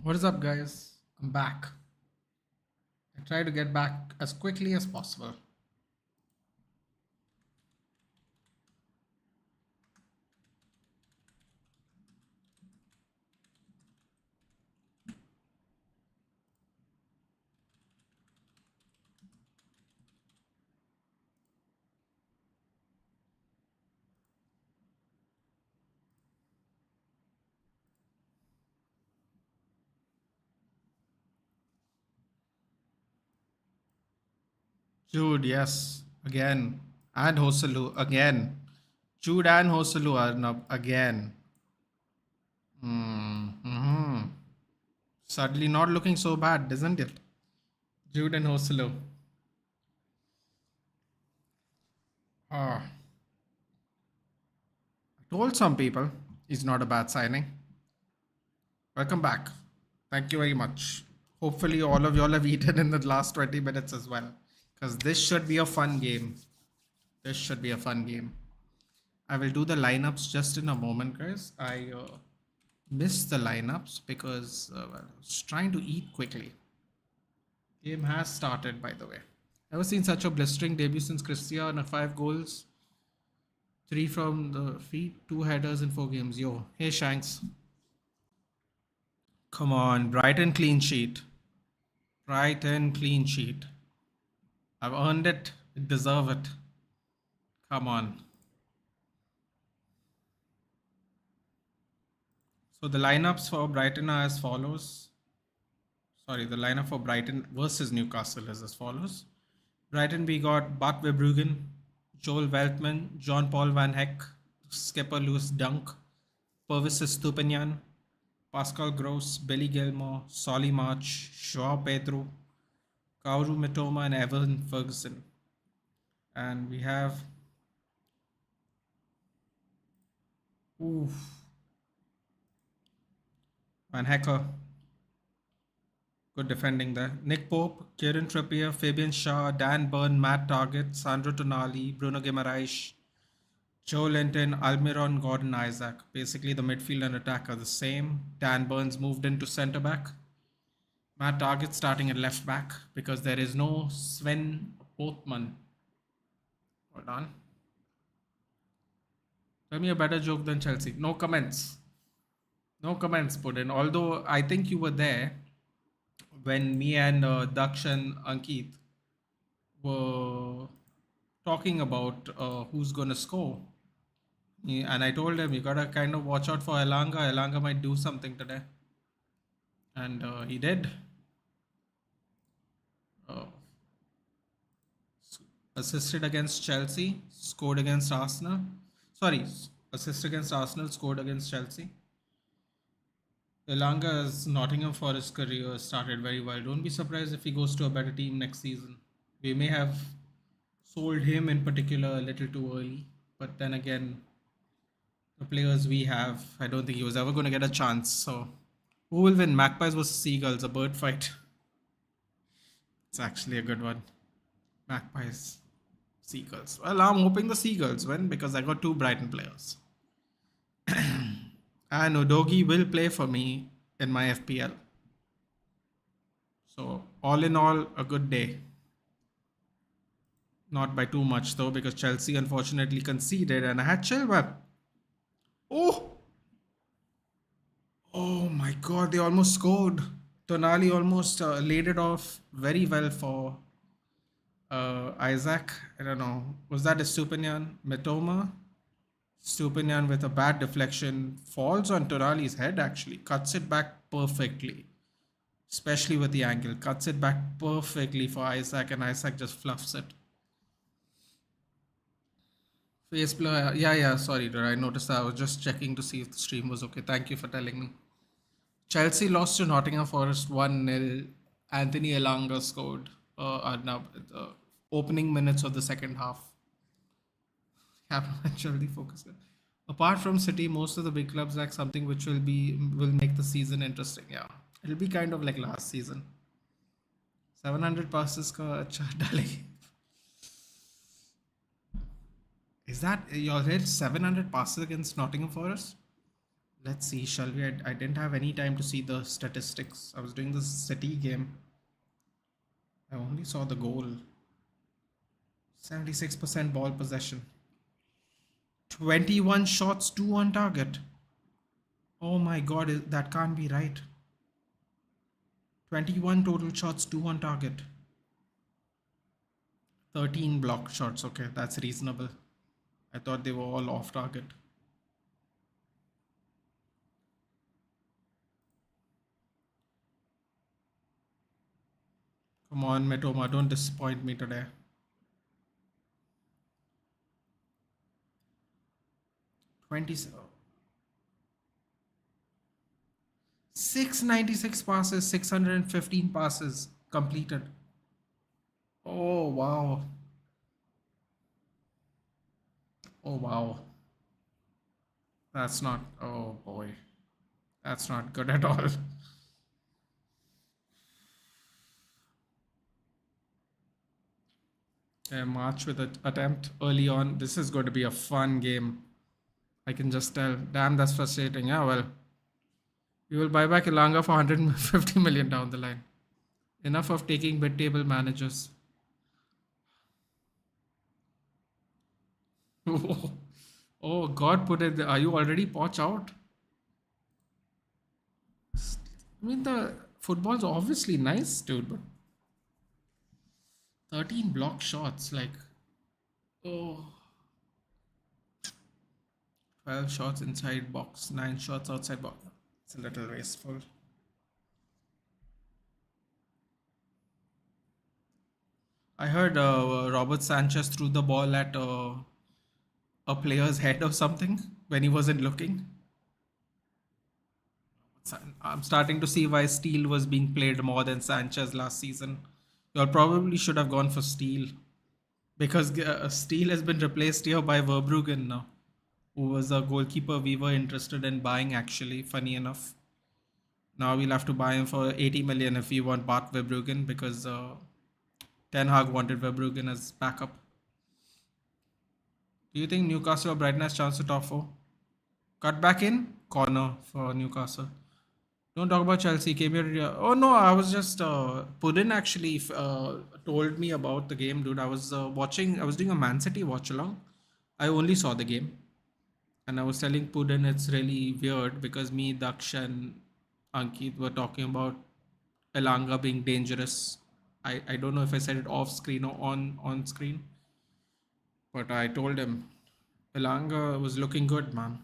What is up, guys? I'm back. I try to get back as quickly as possible. Jude, yes, again. And Hoselu, again. Jude and Hoselu are now again. Mm-hmm. Suddenly not looking so bad, isn't it? Jude and Hoselu. Ah, I told some people he's not a bad signing. Welcome back. Thank you very much. Hopefully, all of y'all have eaten in the last 20 minutes as well. Because this should be a fun game. This should be a fun game. I will do the lineups just in a moment, guys. I missed the lineups because I was trying to eat quickly. Game has started, by the way. Never seen such a blistering debut since Cristiano. 5 goals, 3 from the feet, 2 headers in 4 games. Yo, hey Shanks. Come on, Brighton clean sheet. Brighton clean sheet. I've earned it. I deserve it. Come on. So the lineups for Brighton are as follows. Sorry, the lineup for Brighton versus Newcastle is as follows. Brighton, we got Bart Verbruggen, Joel Veltman, John Paul Van Heck, skipper Lewis Dunk, Purvis Estupiñán, Pascal Gross, Billy Gilmore, Solly March, Joao Pedro, Kaoru Mitoma, and Evan Ferguson. And we have Van Hecker. Good defending there. Nick Pope, Kieran Trippier, Fabian Shaw, Dan Burn, Matt Target, Sandro Tonali, Bruno Guimaraes, Joe Linton, Almiron, Gordon, Isaac. Basically, the midfield and attack are the same. Dan Burns moved into centre back. Matt Target starting at left back because there is no Sven Botman. Hold on. Tell me a better joke than Chelsea. No comments. No comments put in. Although I think you were there when me and Daksh and Ankit were talking about who's going to score. And I told him, you got to kind of watch out for Elanga. Elanga might do something today. And he did. Assisted against Chelsea, scored against Arsenal. Sorry, assisted against Arsenal, scored against Chelsea. Elanga's Nottingham Forest career started very well. Don't be surprised if he goes to a better team next season. We may have sold him in particular a little too early, but then again, the players we have, I don't think he was ever going to get a chance. So, who will win? Magpies versus Seagulls, a bird fight. It's actually a good one. Magpies, Seagulls. Well, I'm hoping the Seagulls win because I got 2 Brighton players. And Udogi will play for me in my FPL. So, all in all, a good day. Not by too much though, because Chelsea unfortunately conceded and I had Chilwell. Oh! Oh my god, they almost scored. Tonali almost laid it off very well for Isaac. I don't know. Was that Estupiñán? Mitoma? Estupiñán with a bad deflection falls on Tonali's head actually. Cuts it back perfectly. Especially with the angle. Cuts it back perfectly for Isaac and Isaac just fluffs it. Face blur. Yeah. Sorry, dude. I noticed that. I was just checking to see if the stream was okay. Thank you for telling me. Chelsea lost to Nottingham Forest 1-0. Anthony Elanga scored now the opening minutes of the second half. Jaldi focus. Apart from City, most of the big clubs lack something which will make the season interesting. Yeah, it'll be kind of like last season. 700 passes ka acha dalegi. Is that you all hit 700 passes against Nottingham Forest? Let's see, shall we? I didn't have any time to see the statistics. I was doing the City game. I only saw the goal. 76% ball possession. 21 shots, 2 on target. Oh my god, that can't be right. 21 total shots, 2 on target. 13 blocked shots. Okay, that's reasonable. I thought they were all off target. Come on, Mitoma, don't disappoint me today. 696 passes, 615 passes completed. Oh wow. Oh wow. That's not, oh boy. That's not good at all. March with an attempt early on. This is going to be a fun game. I can just tell. Damn, that's frustrating. Yeah, well. We will buy back Ilanga for 150 million down the line. Enough of taking mid-table managers. Oh, God put it. Are you already Poch out? I mean, the football's obviously nice, dude, but 13 block shots, like, oh, 12 shots inside box, 9 shots outside box. It's a little wasteful. I heard Robert Sanchez threw the ball at a player's head or something when he wasn't looking. I'm starting to see why Steele was being played more than Sanchez last season. You all probably should have gone for Steele because Steele has been replaced here by Verbruggen now, who was a goalkeeper we were interested in buying actually, funny enough. Now we'll have to buy him for 80 million if we want Bart Verbruggen because Ten Hag wanted Verbruggen as backup. Do you think Newcastle or Brighton has chance to top 4? Cut back in? Corner for Newcastle. Don't talk about Chelsea. Came here. Oh no, I was just Puddin actually told me about the game, dude. I was watching. I was doing a Man City watch along. I only saw the game, and I was telling Puddin it's really weird because me, Daksh, and Ankit were talking about Elanga being dangerous. I don't know if I said it off screen or on screen, but I told him Elanga was looking good, man.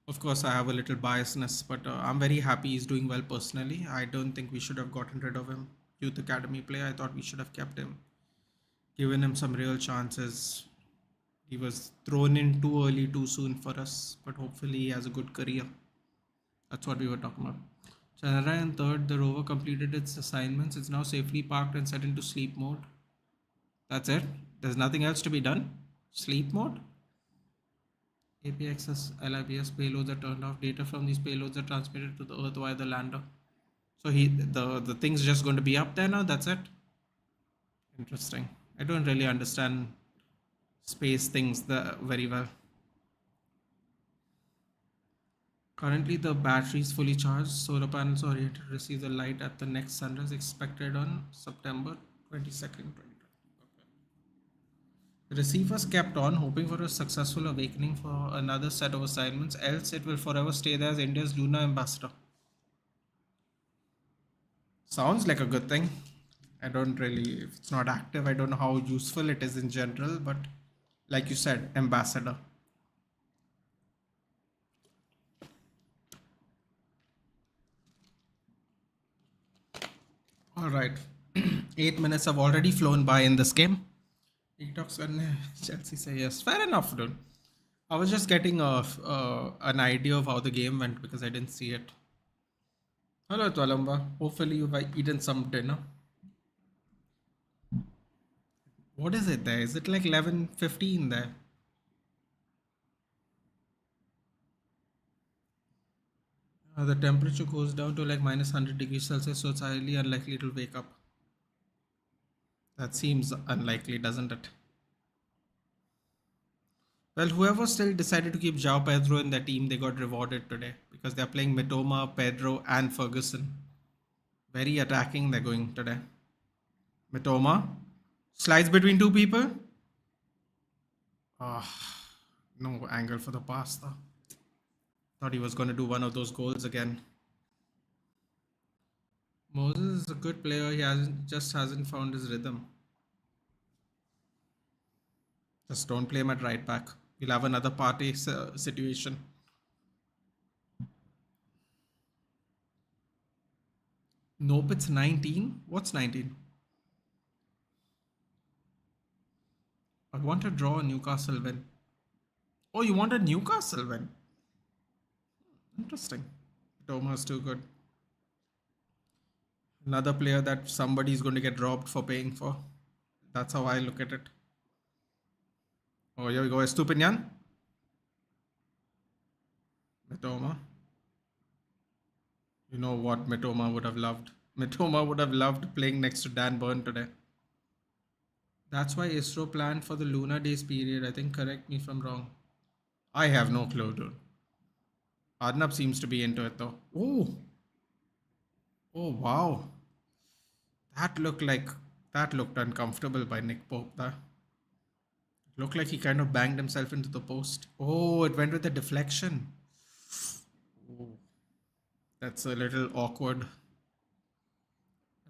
Of course, I have a little biasness, but I'm very happy he's doing well personally. I don't think we should have gotten rid of him. Youth Academy player, I thought we should have kept him, given him some real chances. He was thrown in too early, too soon for us, but hopefully he has a good career. That's what we were talking about. Chanara in third, the rover completed its assignments. It's now safely parked and set into sleep mode. That's it. There's nothing else to be done. Sleep mode. APXS LIBS payloads are turned off. Data from these payloads are transmitted to the Earth via the lander. So the thing's just going to be up there now. That's it. Interesting. I don't really understand space things very well. Currently, the battery is fully charged. Solar panels are ready to receive the light at the next sunrise expected on September 22nd. The receivers kept on hoping for a successful awakening for another set of assignments, else it will forever stay there as India's lunar ambassador. Sounds like a good thing. I don't really, if it's not active, I don't know how useful it is in general, but like you said, ambassador. All right. 8 minutes have already flown by in this game. TikToks and Chelsea say yes. Fair enough, dude. I was just getting an idea of how the game went because I didn't see it. Hello, Twalamba. Hopefully you've eaten some dinner. What is it there? Is it like 11:15 there? The temperature goes down to like minus 100 degrees Celsius, so it's highly unlikely to wake up. That seems unlikely, doesn't it? Well, whoever still decided to keep João Pedro in their team, they got rewarded today because they're playing Mitoma, Pedro, and Ferguson. Very attacking they're going today. Mitoma slides between two people. No angle for the pass though. Thought he was going to do one of those goals again. Moses is a good player. He hasn't found his rhythm. Just don't play him at right back. We'll have another party situation. Nope, it's 19. What's 19? I want to draw a Newcastle win. Oh, you want a Newcastle win? Interesting. Thomas too good. Another player that somebody's going to get robbed for paying for. That's how I look at it. Oh, here we go. Estupinian. Mitoma. You know what Mitoma would have loved? Mitoma would have loved playing next to Dan Burn today. That's why ISRO planned for the Lunar Days period. I think, correct me if I'm wrong. I have no clue, dude. Arnab seems to be into it though. Oh. Oh, wow. That looked uncomfortable by Nick Pope there. Looked like he kind of banged himself into the post. Oh, it went with a deflection. Oh, that's a little awkward.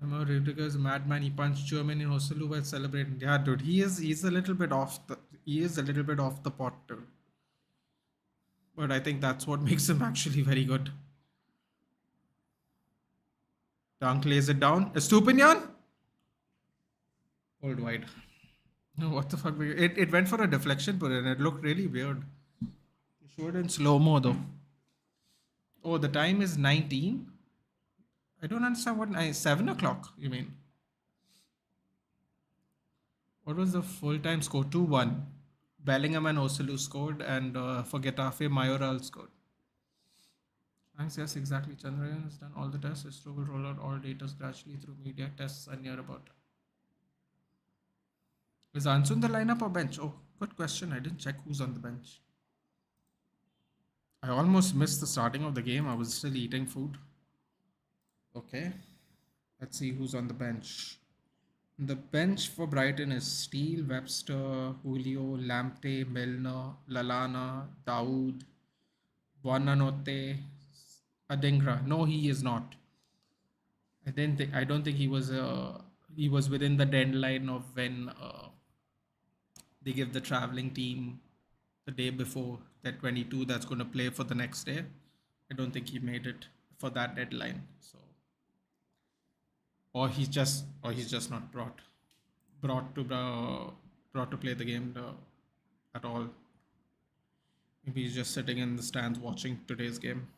Rudiger's madman. He punched German in Hoselu while celebrating. Yeah, dude, he's a little bit off the pot, dude. But I think that's what makes him actually very good. Dunk lays it down. Estupinian? Hold wide. No, what the fuck? It went for a deflection, but it looked really weird. You showed in slow-mo though. Oh, the time is 19? I don't understand what 7 o'clock, you mean? What was the full-time score? 2-1. Bellingham and Oselu scored, and for Getafe, Mayoral scored. Thanks, yes, exactly. Chandrayan has done all the tests. ISRO will roll out all data gradually through media tests are near about. Is Ansu in the lineup or bench? Oh, good question. I didn't check who's on the bench. I almost missed the starting of the game. I was still eating food. Okay. Let's see who's on the bench. The bench for Brighton is Steele, Webster, Julio, Lamptey, Milner, Lalana, Daoud, Buonanotte, Adingra. No, he is not. I don't think he was within the deadline of when they give the traveling team the day before that 22 that's going to play for the next day. I don't think he made it for that deadline. So, or he's just not brought to play the game at all. Maybe he's just sitting in the stands watching today's game.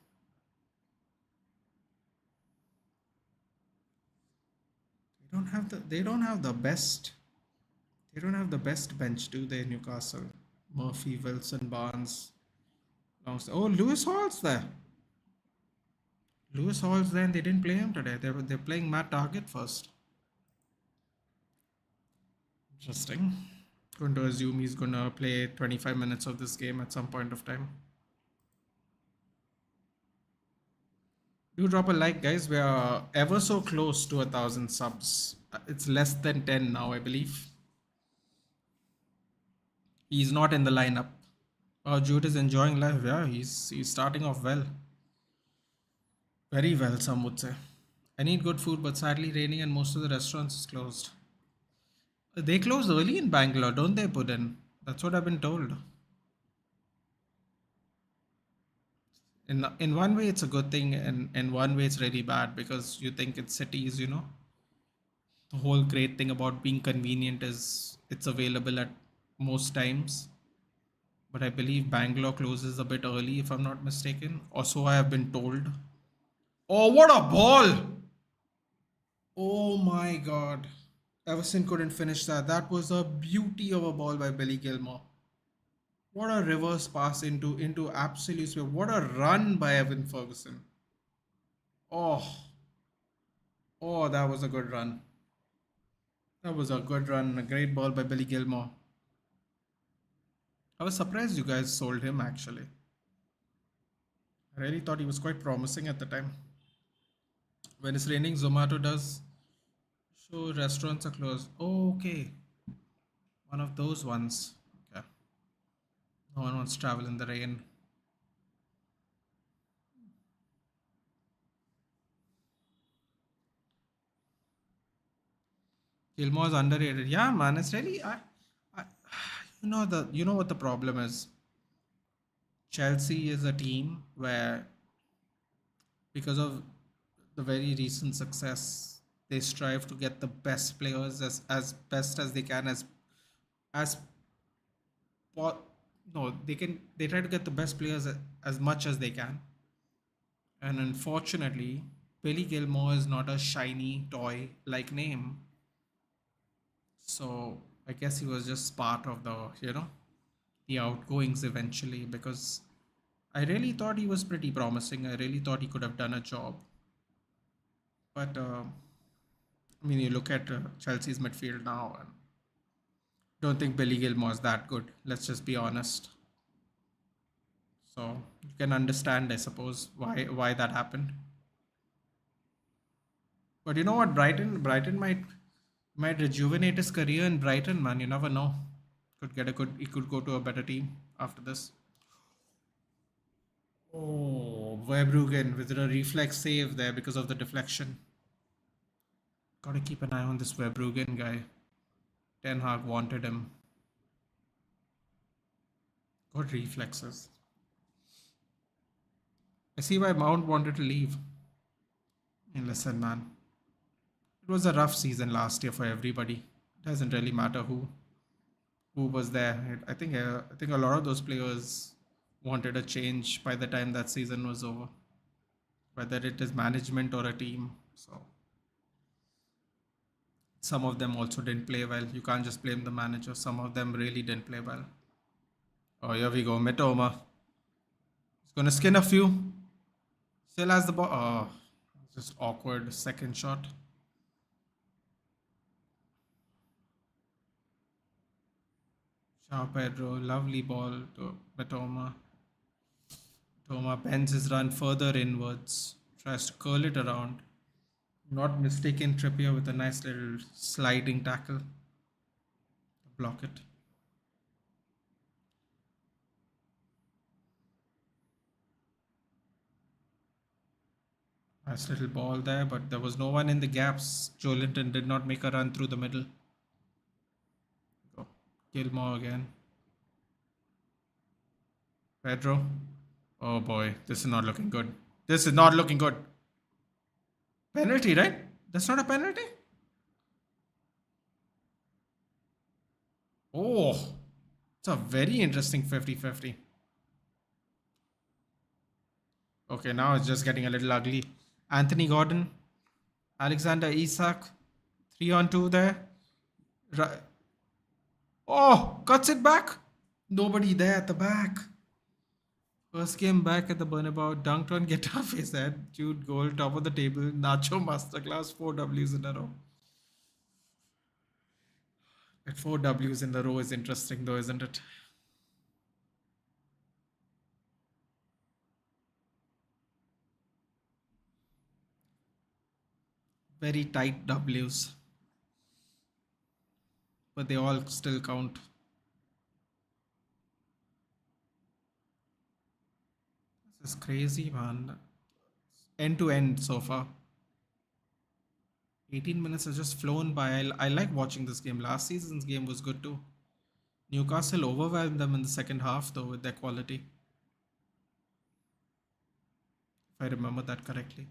They don't have the best bench, do they, Newcastle? Murphy, Wilson, Barnes. Oh, Lewis Hall's there. And they didn't play him today. They're playing Matt Target first. Interesting. Going to assume he's gonna play 25 minutes of this game at some point of time. Do drop a like, guys. We are ever so close to 1,000 subs. It's less than 10 now, I believe. He's not in the lineup. Oh, Jude is enjoying life. Yeah, he's starting off well. Very well, some would say. I need good food, but sadly raining and most of the restaurants is closed. They close early in Bangalore, don't they, Puddin? That's what I've been told. In one way, it's a good thing, and in one way, it's really bad because you think it's cities, The whole great thing about being convenient is it's available at most times. But I believe Bangalore closes a bit early, if I'm not mistaken. Or so I have been told. Oh, what a ball! Oh my god. Everson couldn't finish that. That was a beauty of a ball by Billy Gilmore. What a reverse pass into absolute space. What a run by Evan Ferguson. Oh, that was a good run. That was a good run. A great ball by Billy Gilmore. I was surprised you guys sold him actually. I really thought he was quite promising at the time. When it's raining, Zomato does show restaurants are closed. Oh, okay. One of those ones. Okay. No one wants to travel in the rain. Gilmore's underrated. Yeah, man, it's really I you know what the problem is. Chelsea is a team where, because of the very recent success, they strive to get the best players as best as they can as po- no they try to get the best players as much as they can, and unfortunately Billy Gilmore is not a shiny toy like name, so I guess he was just part of the outgoings eventually, because I really thought he was pretty promising. I really thought he could have done a job. But I mean, you look at Chelsea's midfield now, and don't think Billy Gilmore's that good. Let's just be honest. So you can understand, I suppose, why that happened. But you know what, Brighton might rejuvenate his career in Brighton, man. You never know. He could go to a better team after this. Oh, Verbruggen with a reflex save there because of the deflection. Gotta keep an eye on this Verbruggen guy. Ten Hag wanted him. Good reflexes. I see why Mount wanted to leave. And listen, man, it was a rough season last year for everybody. It doesn't really matter who was there. I think a lot of those players wanted a change by the time that season was over, whether it is management or a team. So some of them also didn't play well. You can't just blame the manager. Some of them really didn't play well. Oh, here we go. Mitoma. He's gonna skin a few. Still has the ball. Oh, just awkward second shot. João Pedro, lovely ball to Mitoma. Mitoma bends his run further inwards, tries to curl it around. Not mistaken Trippier with a nice little sliding tackle to block it. Nice little ball there, but there was no one in the gaps. Joelinton did not make a run through the middle. Go. Gilmore again. Pedro. Oh boy, this is not looking good. This is not looking good. Penalty, right? That's not a penalty? Oh, it's a very interesting 50-50. Okay, now it's just getting a little ugly. Anthony Gordon, Alexander Isak, 3-on-2 there. Right. Oh, cuts it back. Nobody there at the back. First game back at the Bernabeu, dunked on Getafe's head. Jude goal, top of the table. Nacho masterclass, 4 Ws in a row. At 4 Ws in a row is interesting though, isn't it? Very tight Ws. But they all still count. This is crazy, man. End to end so far. 18 minutes has just flown by. I like watching this game. Last season's game was good too. Newcastle overwhelmed them in the second half though with their quality. If I remember that correctly.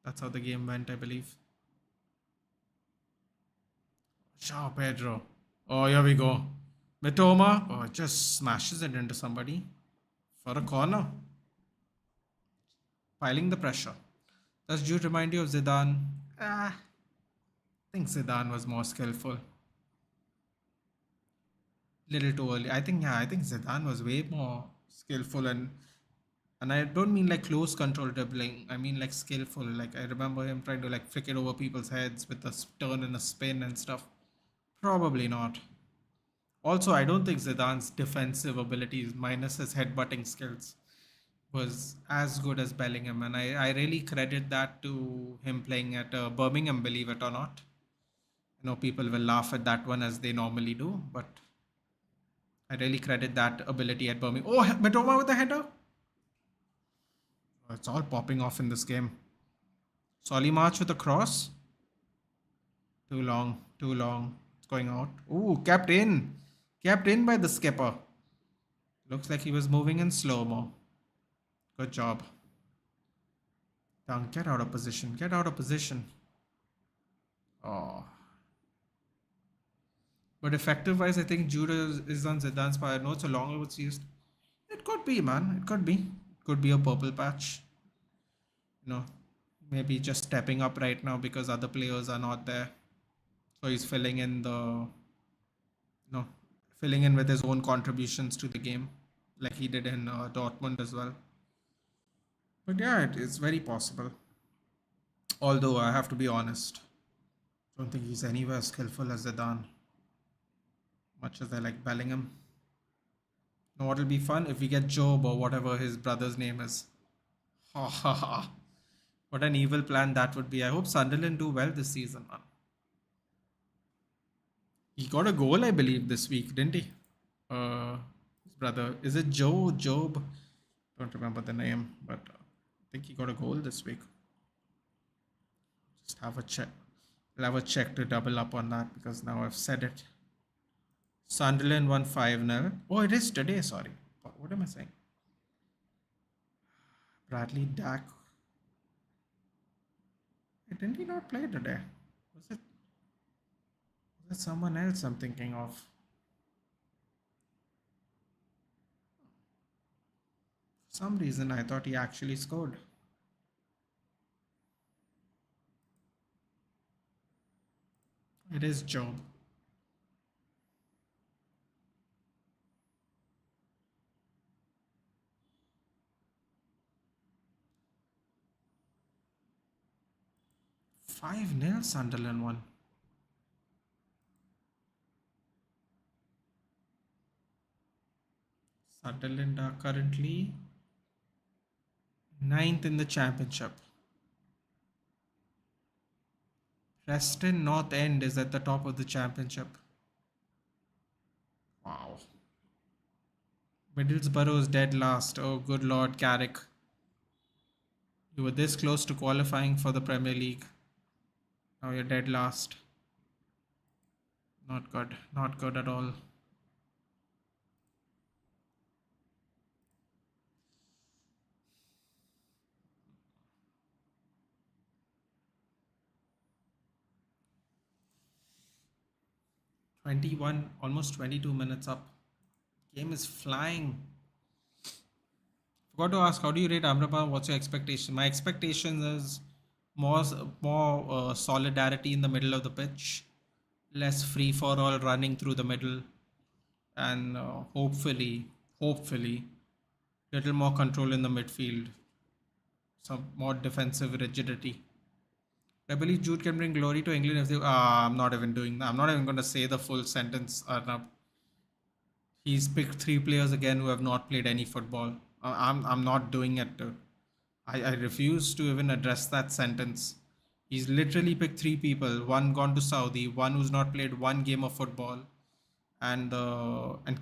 That's how the game went, I believe. João Pedro. Oh, here we go. Mitoma. Oh, just smashes it into somebody for a corner. Piling the pressure. Does Jude remind you of Zidane? I think Zidane was more skillful. Little too early. I think Zidane was way more skillful, and I don't mean like close control dribbling. I mean like skillful. Like I remember him trying to like flick it over people's heads with a turn and a spin and stuff. Probably not. Also, I don't think Zidane's defensive abilities, minus his headbutting skills, was as good as Bellingham, and I really credit that to him playing at Birmingham, believe it or not. People will laugh at that one as they normally do, but I really credit that ability at Birmingham. Oh, Matoma with the header. Oh, it's all popping off in this game. Solly March with a cross. Too long, too long. It's going out. Ooh, kept in. Kept in by the skipper. Looks like he was moving in slow-mo. Good job. Dunk, get out of position. Get out of position. Oh. But effective-wise, I think Jude is on Zidane's power. I know it's a long overseas. It could be, man. It could be. It could be a purple patch. Maybe just stepping up right now because other players are not there. So he's filling in filling in with his own contributions to the game, like he did in Dortmund as well. But yeah, it is very possible. Although I have to be honest, I don't think he's anywhere skillful as Zidane, much as I like Bellingham. Now what'll be fun if we get Job or whatever his brother's name is. Ha ha ha. What an evil plan that would be. I hope Sunderland do well this season, man. He got a goal, I believe, this week, didn't he? His brother. Is it Job? Don't remember the name, but I think he got a goal this week. Just have a check. I'll have a check to double up on that because now I've said it. Sunderland won 5-0. Oh, it is today, sorry. What am I saying? Bradley Dack. Didn't he not play today? Was it someone else I'm thinking of? For some reason I thought he actually scored. It is Job. Five nil Sunderland won. Sunderland are currently 9th in the championship. Preston North End is at the top of the championship. Wow. Middlesbrough is dead last. Oh, good Lord, Carrick. You were this close to qualifying for the Premier League. Now you're dead last. Not good. Not good at all. Almost 22 minutes up. Game is flying. Forgot to ask, how do you rate Amrabat? What's your expectation? My expectation is more solidarity in the middle of the pitch, less free for all running through the middle, and hopefully, little more control in the midfield, some more defensive rigidity. I believe Jude can bring glory to England if they. I'm not even doing that. I'm not even going to say the full sentence. He's picked 3 players again who have not played any football. I'm not doing it. I refuse to even address that sentence. He's literally picked 3 people. One gone to Saudi, one who's not played one game of football, and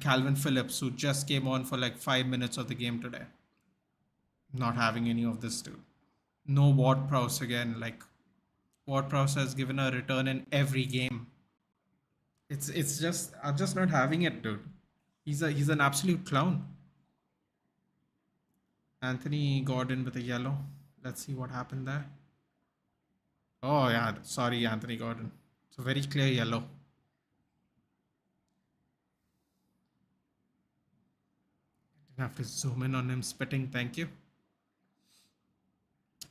Calvin Phillips, who just came on for like 5 minutes of the game today. Not having any of this, dude. No Ward-Prowse again. Like, Ward-Prowse has given a return in every game. It's just, I'm just not having it, dude. He's an absolute clown. Anthony Gordon with a yellow. Let's see what happened there. Oh yeah, sorry Anthony Gordon. It's a very clear yellow. Didn't have to zoom in on him spitting. Thank you.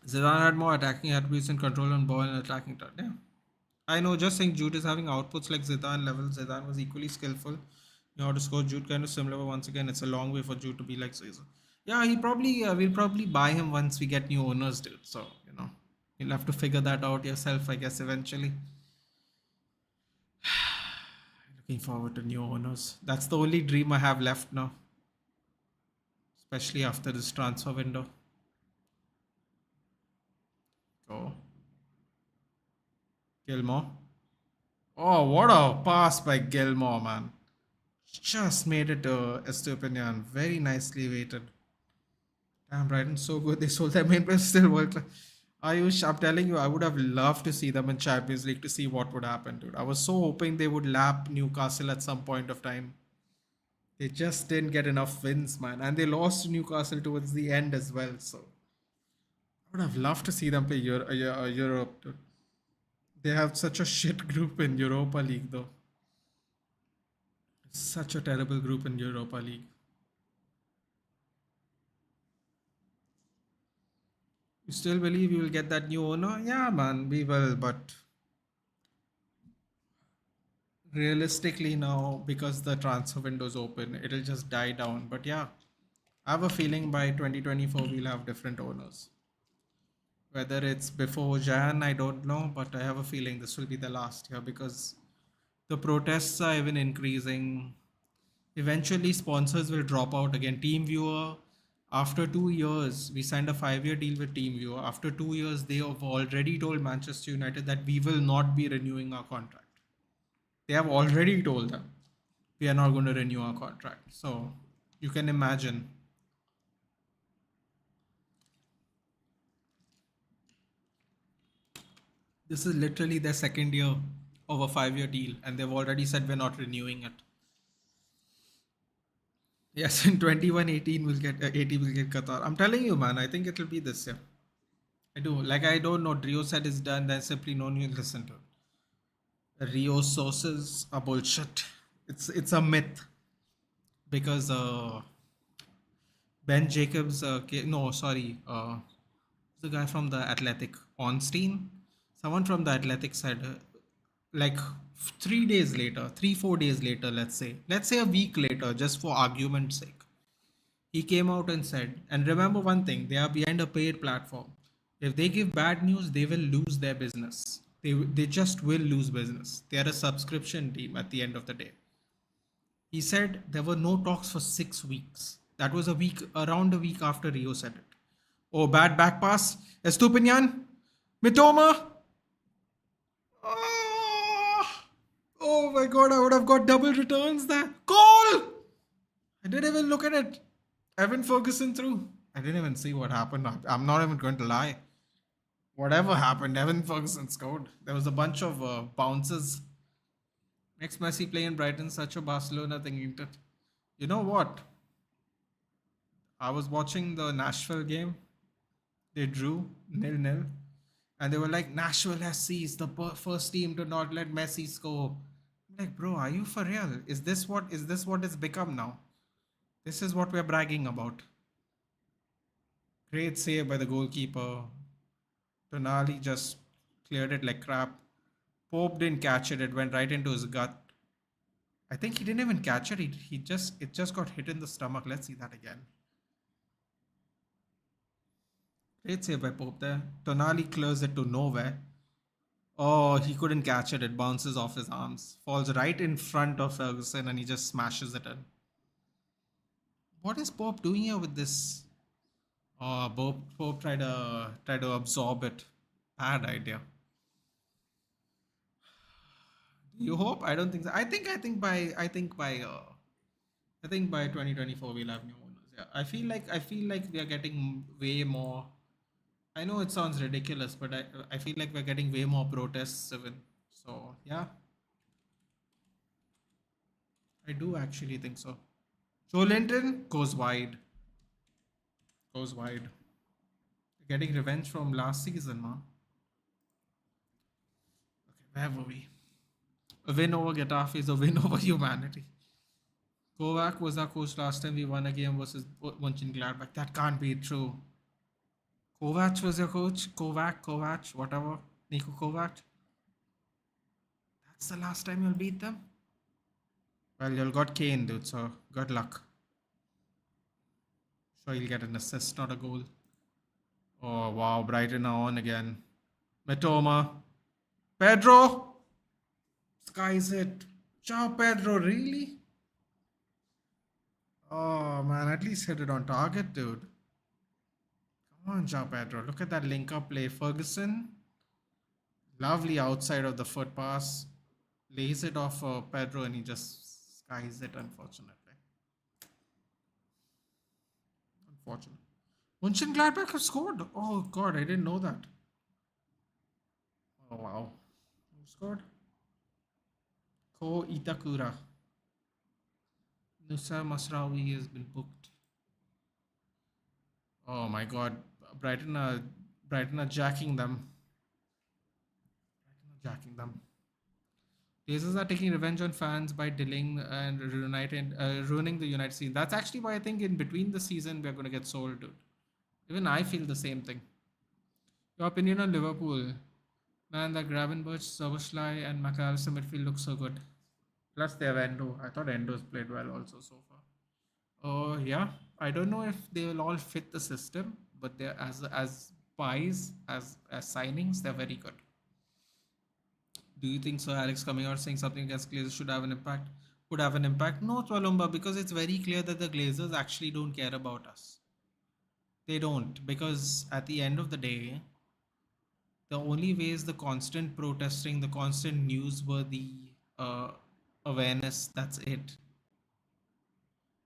Zidane had more attacking attributes and control on ball and attacking turn. Yeah. I know, just saying Jude is having outputs like Zidane level. Zidane was equally skillful. You know how to score. Jude kind of similar, but once again, it's a long way for Jude to be like Caesar. Yeah, we'll probably buy him once we get new owners, dude. So, you'll have to figure that out yourself, I guess, eventually. Looking forward to new owners. That's the only dream I have left now, especially after this transfer window. Go. Gilmore. Oh, what a pass by Gilmore, man. Just made it to Estupinian. Very nicely weighted. Damn, Brighton, so good. They sold their main player, still world class. Ayush, I'm telling you, I would have loved to see them in Champions League to see what would happen, dude. I was so hoping they would lap Newcastle at some point of time. They just didn't get enough wins, man. And they lost to Newcastle towards the end as well. So I would have loved to see them play Europe, dude. They have such a shit group in Europa League, though. Such a terrible group in Europa League. You still believe you will get that new owner? Yeah, man, we will. But realistically now, because the transfer window is open, it'll just die down. But yeah, I have a feeling by 2024 we'll have different owners. Whether it's before Jan, I don't know, but I have a feeling this will be the last year because the protests are even increasing. Eventually, sponsors will drop out again. TeamViewer, after 2 years, we signed a 5-year deal with TeamViewer. After 2 years, they have already told Manchester United that we will not be renewing our contract. They have already told them we are not going to renew our contract. So you can imagine. This is literally their second year of a 5-year deal, and they've already said we're not renewing it. Yes, in 21-18 we'll get 80 will get Qatar. I'm telling you, man. I think it'll be this year. I do. Like I don't know. Rio said it's done. Then simply no one will listen to it. Rio sources are bullshit. It's a myth because Ben Jacobs. No, sorry. The guy from the Athletic, Ornstein. Someone from the Athletic said, like 3 days later, 4 days later, let's say a week later, just for argument's sake, he came out and said, and remember one thing, they are behind a paid platform. If they give bad news, they will lose their business. They just will lose business. They are a subscription team at the end of the day. He said there were no talks for 6 weeks. That was around a week after Rio said it. Oh, bad back pass. Estupinian. Mitoma. Oh my god, I would have got double returns there. Goal! I didn't even look at it. Evan Ferguson threw. I didn't even see what happened. I'm not even going to lie. Whatever happened, Evan Ferguson scored. There was a bunch of bounces. Next Messi play in Brighton, such a Barcelona thing, ain't it? You know what? I was watching the Nashville game. They drew 0-0. And they were like, Nashville SC is the first team to not let Messi score. I'm like, bro, are you for real? Is this what it's become now? This is what we're bragging about. Great save by the goalkeeper. Tonali just cleared it like crap. Pope didn't catch it. It went right into his gut. I think he didn't even catch it. It just got hit in the stomach. Let's see that again. Great save by Pope there. Tonali clears it to nowhere. Oh, he couldn't catch it. It bounces off his arms. Falls right in front of Ferguson and he just smashes it in. What is Pope doing here with this? Oh, Pope tried to absorb it. Bad idea. Do you hope? I don't think so. I think by 2024 we'll have new owners. Yeah. I feel like we are getting way more. I know it sounds ridiculous, but I feel like we're getting way more protests even. So yeah. I do actually think so. Joe Linton goes wide. Goes wide. Getting revenge from last season, man. Okay, where were we? A win over Getafe is a win over humanity. Kovac was our coach last time we won a game versus Mönchengladbach. That can't be true. Kovac was your coach? Kovac, whatever. Niko Kovac. That's the last time you'll beat them? Well, you'll got Kane, dude, so good luck. Sure, you'll get an assist, not a goal. Oh, wow, Brighton are on again. Mitoma. Pedro! Skies it. Ciao Pedro, really? Oh man, at least hit it on target, dude. Come on, Ciao Pedro. Look at that link up play. Ferguson, lovely outside of the foot pass. Lays it off Pedro and he just skies it, unfortunately. Unfortunate. Mönchengladbach have scored. Oh god, I didn't know that. Oh wow. Who scored? Ko Itakura. Nusa Masraoui has been booked. Oh my god. Brighton are Brighton are jacking them. Jacking them. Blazers are taking revenge on fans by delaying and ruining the United scene. That's actually why I think in between the season we're going to get sold, dude. Even I feel the same thing. Your opinion on Liverpool? Man, that Gravenberch, Soboslai, and McAllister midfield looks so good. Plus they have Endo. I thought Endo's played well also so far. Oh yeah, I don't know if they will all fit the system, but they're as buys as signings, they're very good. Do you think Sir Alex coming out saying something against Glazers should have an impact? Would have an impact? No, Twalumba, because it's very clear that the Glazers actually don't care about us. They don't, because at the end of the day, the only way is the constant protesting, the constant newsworthy awareness. That's it.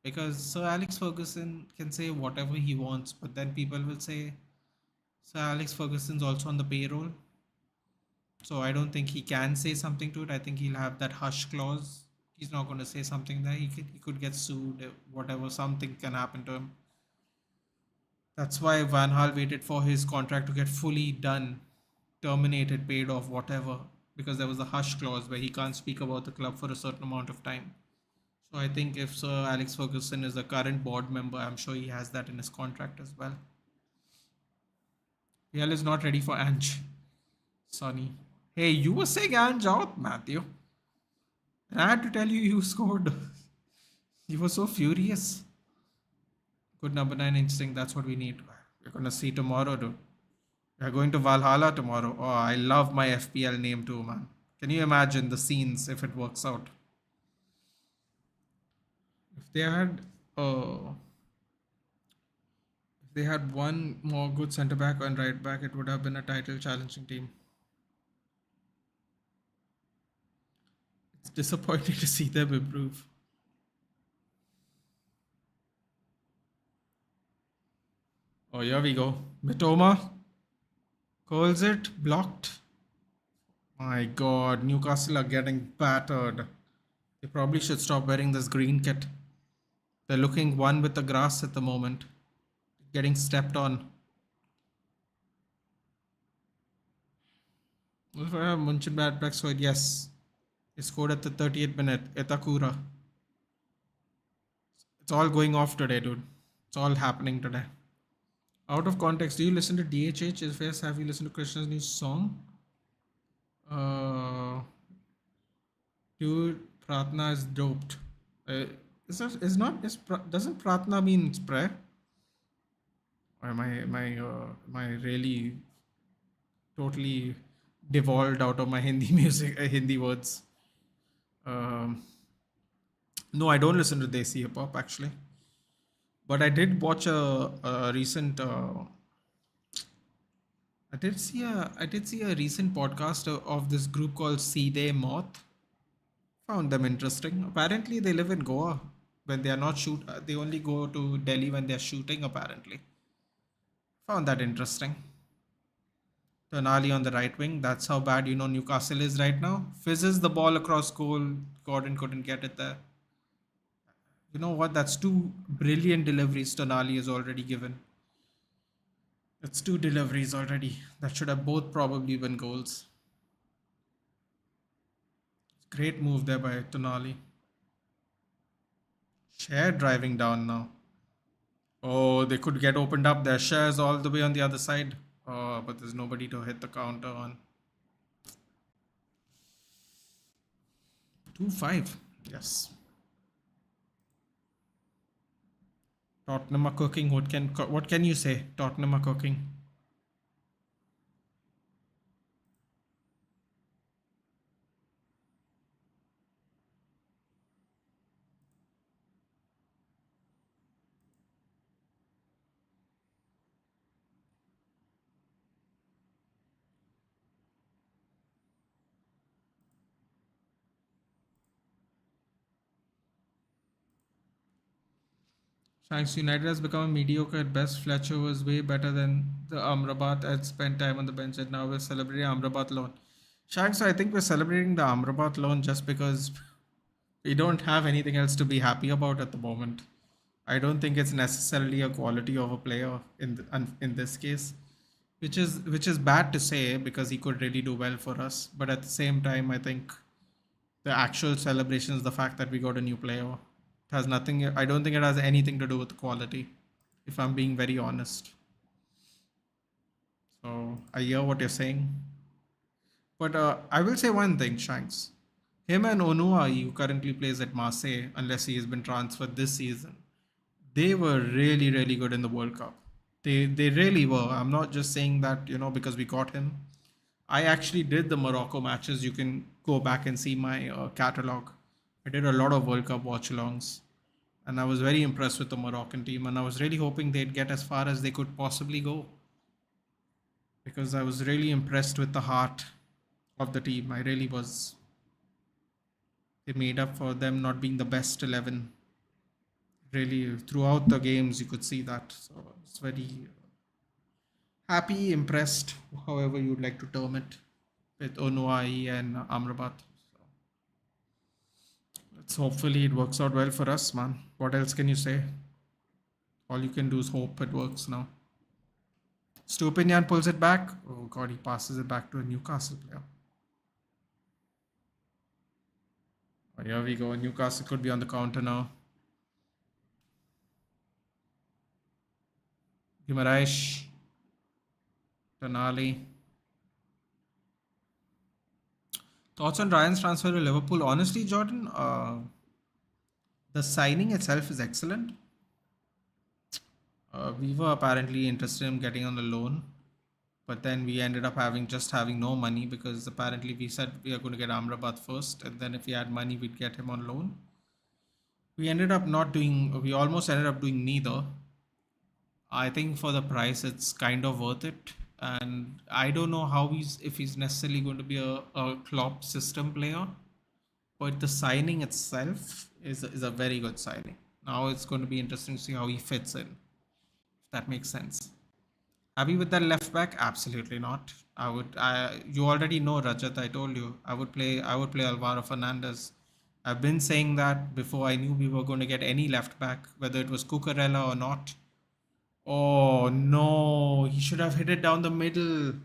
Because Sir Alex Ferguson can say whatever he wants, but then people will say Sir Alex Ferguson's also on the payroll. So I don't think he can say something to it. I think he'll have that hush clause. He's not going to say something there. He could get sued, whatever, something can happen to him. That's why Van Gaal waited for his contract to get fully done, terminated, paid off, whatever, because there was a hush clause where he can't speak about the club for a certain amount of time. So I think if Sir Alex Ferguson is a current board member, I'm sure he has that in his contract as well. Real is not ready for Ange. Sonny. Hey, you were saying Ange out, Matthew. And I had to tell you you scored. You were so furious. Good number 9 instinct. That's what we need. We're going to see tomorrow, dude. We're going to Valhalla tomorrow. Oh, I love my FPL name too, man. Can you imagine the scenes if it works out? If they had... Oh... If they had one more good centre back and right back, it would have been a title challenging team. It's disappointing to see them improve. Oh, here we go. Mitoma curls it, blocked. My god, Newcastle are getting battered. They probably should stop wearing this green kit. They're looking one with the grass at the moment. Getting stepped on. Mönchengladbach scored, yes. He scored at the 30th minute. Itakura. It's all going off today, dude. It's all happening today. Out of context, do you listen to DHH? If yes, have you listened to Krishna's new song? Dude, Pratna is doped. Doesn't Pratna mean prayer? Or am I really totally devolved out of my Hindi music, Hindi words? Um, no, I don't listen to Desi hip hop actually, but I did watch a recent. I did see a recent podcast of this group called Seedhe Moth. Found them interesting. Apparently, they live in Goa. When they are not they only go to Delhi when they are shooting. Apparently, found that interesting. Tonali on the right wing. That's how bad Newcastle is right now. Fizzes the ball across goal. Gordon couldn't get it there. You know what? That's two brilliant deliveries Tonali has already given. That's two deliveries already. That should have both probably been goals. Great move there by Tonali. Share driving down now. Oh, they could get opened up. Their shares all the way on the other side. Oh, but there's nobody to hit the counter on. 2-5. Yes. Tottenham are cooking. What can you say? Tottenham are cooking. Shanks, United has become a mediocre at best. Fletcher was way better than the Amrabat had spent time on the bench, and now we're celebrating Amrabat loan. Shanks, I think we're celebrating the Amrabat loan just because we don't have anything else to be happy about at the moment. I don't think it's necessarily a quality of a player in this case, which is bad to say because he could really do well for us. But at the same time, I think the actual celebrations, the fact that we got a new player, it has nothing. I don't think it has anything to do with the quality, if I'm being very honest. So I hear what you're saying, but I will say one thing, Shanks. Him and Onuai, who currently plays at Marseille, unless he has been transferred this season, they were really, really good in the World Cup. They really were. I'm not just saying that, because we got him. I actually did the Morocco matches. You can go back and see my catalog. I did a lot of World Cup watch-alongs, and I was very impressed with the Moroccan team. And I was really hoping they'd get as far as they could possibly go, because I was really impressed with the heart of the team. I really was. They made up for them not being the best 11. Really, throughout the games, you could see that. So it's very happy, impressed, however you'd like to term it, with Onuai and Amrabat. So let's hopefully it works out well for us, man. What else can you say? All you can do is hope it works now. Stupinian pulls it back. Oh god, he passes it back to a Newcastle player. Oh, here we go. Newcastle could be on the counter now. Guimaraes. Tonali. Thoughts on Ryan's transfer to Liverpool? Honestly, Jordan, the signing itself is excellent. We were apparently interested in getting on the loan, but then we ended up having no money because apparently we said we are going to get Amrabat first, and then if we had money, we'd get him on loan. We almost ended up doing neither. I think for the price, it's kind of worth it. And I don't know if he's necessarily going to be a Klopp system player, but the signing itself is a very good signing. Now it's going to be interesting to see how he fits in, if that makes sense. Happy with that left back? Absolutely not. You already know, Rajat. I told you I would play Alvaro Fernandez. I've been saying that before I knew we were going to get any left back, whether it was Cucurella or not. Oh no, he should have hit it down the middle.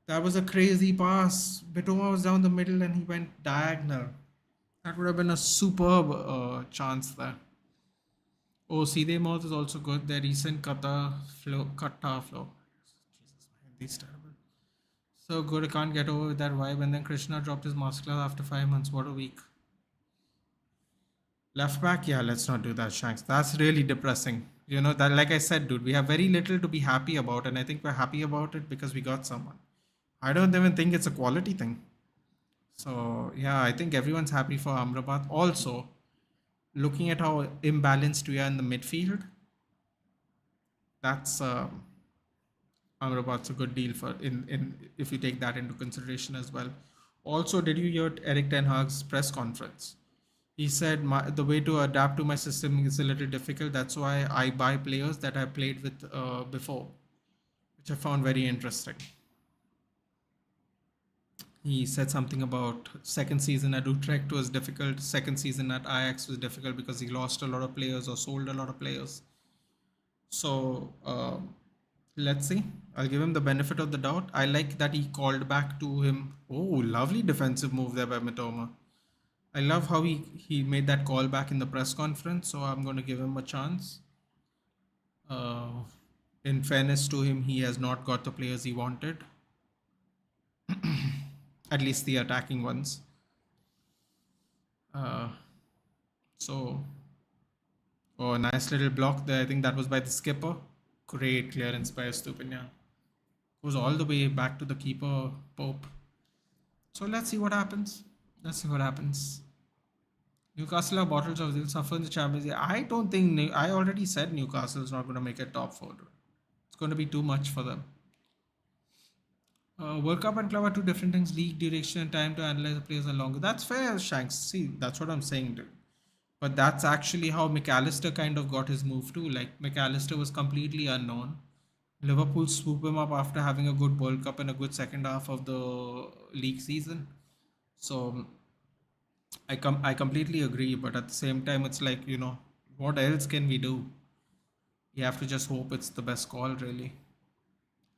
That was a crazy pass. Bitoma was down the middle and he went diagonal. That would have been a superb chance there. Oh, Side Mouth is also good. Their recent kata flow. Jesus, my Hindi's terrible. So good, I can't get over with that vibe. And then Krishna dropped his masterclass after 5 months. What a week. Left back, yeah, let's not do that, Shanks. That's really depressing. That, like I said, dude, we have very little to be happy about, and I think we're happy about it because we got someone. I don't even think it's a quality thing. So yeah, I think everyone's happy for Amrabat. Also, looking at how imbalanced we are in the midfield, that's Amrabat's a good deal for in if you take that into consideration as well. Also, did you hear Eric Ten Hag's press conference? He said the way to adapt to my system is a little difficult. That's why I buy players that I played with before, which I found very interesting. He said something about second season at Utrecht was difficult. Second season at Ajax was difficult because he lost a lot of players or sold a lot of players. So let's see. I'll give him the benefit of the doubt. I like that he called back to him. Oh, lovely defensive move there by Mitoma. I love how he made that call back in the press conference, so I'm going to give him a chance. In fairness to him, he has not got the players he wanted. At least the attacking ones. So, oh, a nice little block there. I think that was by the skipper. Great clearance by Estupinian. Goes all the way back to the keeper, Pope. So let's see what happens. Newcastle are bottles of they'll suffer in the Champions League. I don't think I already said Newcastle is not going to make it top 4. It's going to be too much for them. World Cup and club are two different things. League duration and time to analyze the players are longer. That's fair, Shanks. See, that's what I'm saying, dude. But that's actually how McAllister kind of got his move too. Like McAllister was completely unknown. Liverpool swoop him up after having a good World Cup and a good second half of the league season. So I completely agree, but at the same time, it's like, what else can we do? You have to just hope it's the best call, really.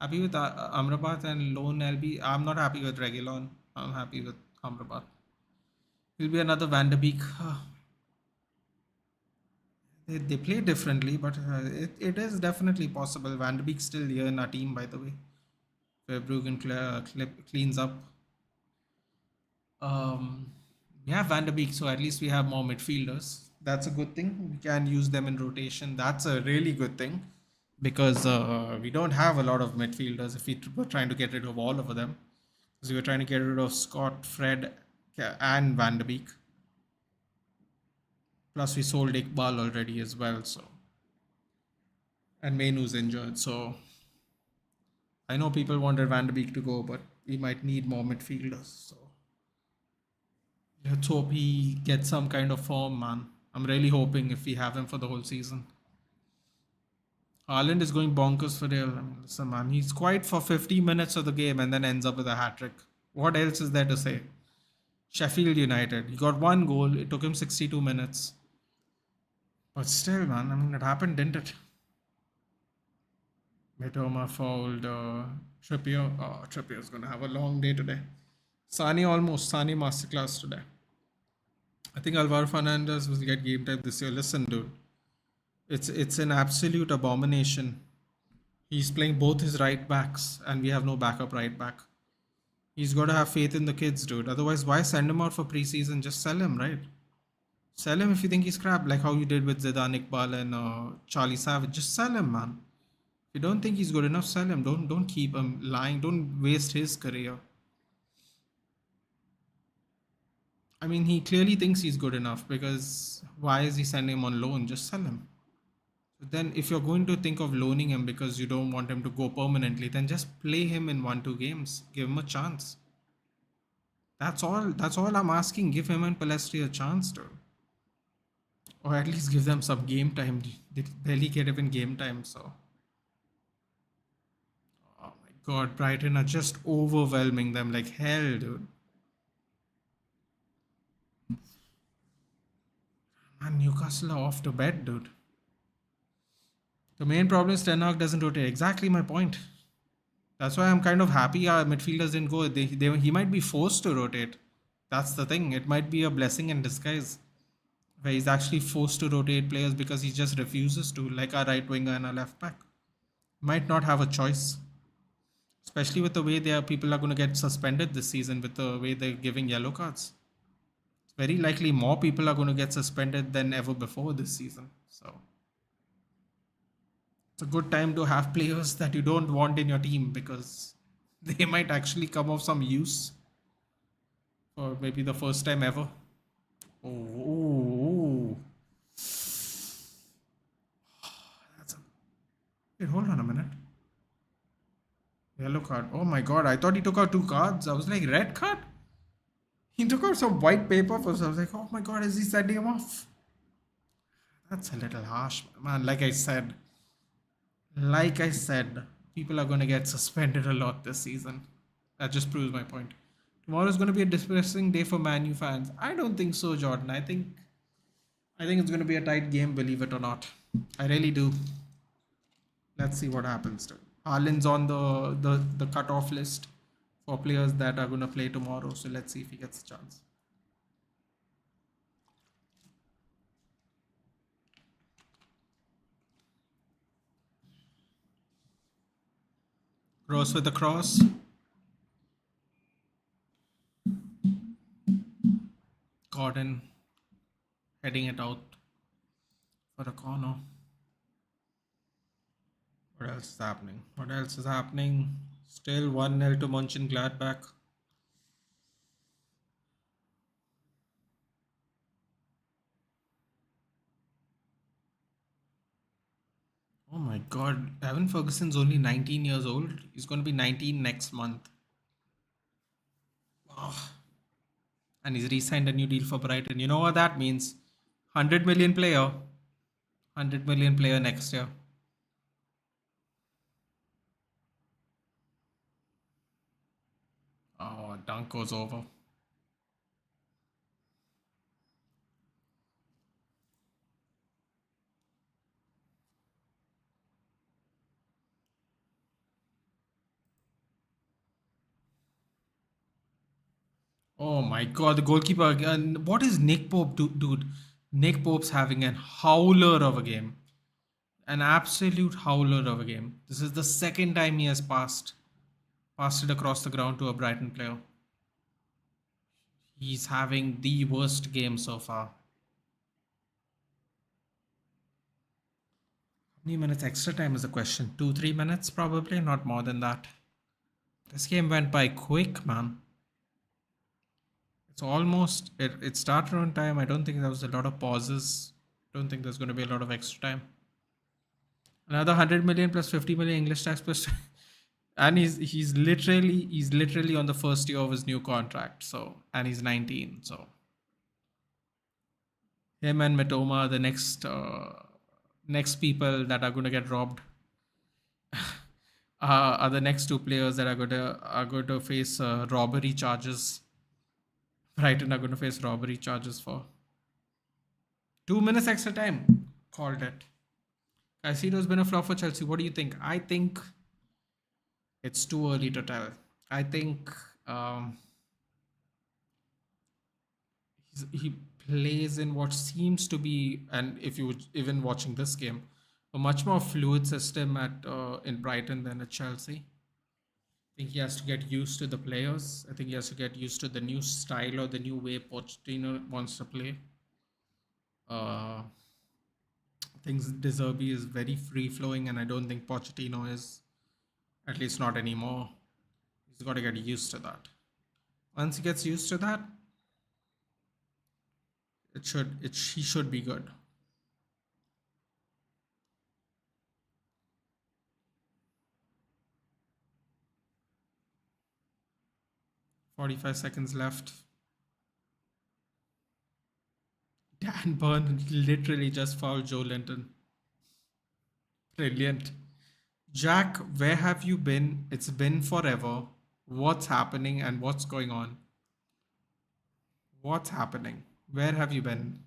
Happy with Amrabat and Lone LB. I'm not happy with Reguilon. I'm happy with Amrabat. Will be another Van de Beek. They play differently, but it is definitely possible. Van de Beek's still here in our team, by the way. Verbruggen cleans up. Um, we have Van de Beek, so at least we have more midfielders. That's a good thing. We can use them in rotation. That's a really good thing because we don't have a lot of midfielders if we were trying to get rid of all of them. Because we were trying to get rid of Scott, Fred, and Van de Beek. Plus, we sold Iqbal already as well, so. And Mainu's injured, so. I know people wanted Van de Beek to go, but we might need more midfielders, so. Let's hope he gets some kind of form, man. I'm really hoping if we have him for the whole season. Haaland is going bonkers for real. I mean, listen, man, he's quiet for 50 minutes of the game and then ends up with a hat trick. What else is there to say? Sheffield United. He got one goal. It took him 62 minutes. But still, man, I mean, it happened, didn't it? Mitoma fouled Trippier. Oh, Trippier's going to have a long day today. Sani masterclass today. I think Alvaro Fernandez will get game time this year. Listen, dude. It's an absolute abomination. He's playing both his right backs and we have no backup right back. He's got to have faith in the kids, dude. Otherwise, why send him out for preseason? Just sell him, right? Sell him if you think he's crap, like how you did with Zidane Iqbal and Charlie Savage. Just sell him, man. If you don't think he's good enough, sell him. Don't keep him lying. Don't waste his career. I mean, he clearly thinks he's good enough because why is he sending him on loan? Just sell him. But then if you're going to think of loaning him because you don't want him to go permanently, then just play him in 1-2 games. Give him a chance. That's all I'm asking. Give him and Palestri a chance, dude. Or at least give them some game time. They barely get even game time, so. Oh my god, Brighton are just overwhelming them like hell, dude. Man, Newcastle are off to bed, dude. The main problem is Ten Hag doesn't rotate. Exactly my point. That's why I'm kind of happy our midfielders didn't go. He might be forced to rotate. That's the thing. It might be a blessing in disguise. Where he's actually forced to rotate players because he just refuses to, like our right winger and our left back. Might not have a choice. Especially with the way people are going to get suspended this season with the way they're giving yellow cards. It's very likely more people are going to get suspended than ever before this season. So it's a good time to have players that you don't want in your team because they might actually come of some use for maybe the first time ever. Oh. Wait, hold on a minute. Yellow card. Oh my god, I thought he took out 2 cards. I was like, red card? He took out some white paper first. I was like, oh my god, is he sending him off? That's a little harsh, man. Like I said, people are going to get suspended a lot this season. That just proves my point. Tomorrow is going to be a depressing day for Man U fans. I don't think so, Jordan. I think it's going to be a tight game, believe it or not. I really do. Let's see what happens. Haaland's on the cutoff list for players that are going to play tomorrow. So let's see if he gets a chance. Cross with the cross. Gordon heading it out for a corner. What else is happening? Still 1-0 to Mönchengladbach. Oh my god, Evan Ferguson's only 19 years old. He's going to be 19 next month. Oh. And he's re-signed a new deal for Brighton. You know what that means? 100 million player. 100 million player next year. Oh, dunk goes over. Oh my god, the goalkeeper again. What is Nick Pope dude? Nick Pope's having an howler of a game. An absolute howler of a game. This is the second time he has passed it across the ground to a Brighton player. He's having the worst game so far. How many minutes extra time is the question? 2-3 minutes probably, not more than that. This game went by quick, man. It's almost it started on time. I don't think there was a lot of pauses. Don't think there's going to be a lot of extra time. Another 100 million plus 50 million English tax plus, and he's literally on the first year of his new contract. So, and he's 19. So him and Matoma, the next people that are going to get robbed, are the next two players that are going to face robbery charges. Brighton are going to face robbery charges for 2 minutes extra time. Called it. Caicedo's been a flop for Chelsea. What do you think? I think it's too early to tell. I think he plays in what seems to be, and if you even watching this game, a much more fluid system at in Brighton than at Chelsea. I think he has to get used to the players. I think he has to get used to the new style or the new way Pochettino wants to play. Uh, Things De Zerbi is very free flowing, and I don't think Pochettino is, at least not anymore. He's got to get used to that. Once he gets used to that, he should be good. .45 seconds left. Dan Burn literally just fouled Joe Linton. Brilliant. Jack, where have you been? It's been forever. What's happening and what's going on? What's happening? Where have you been?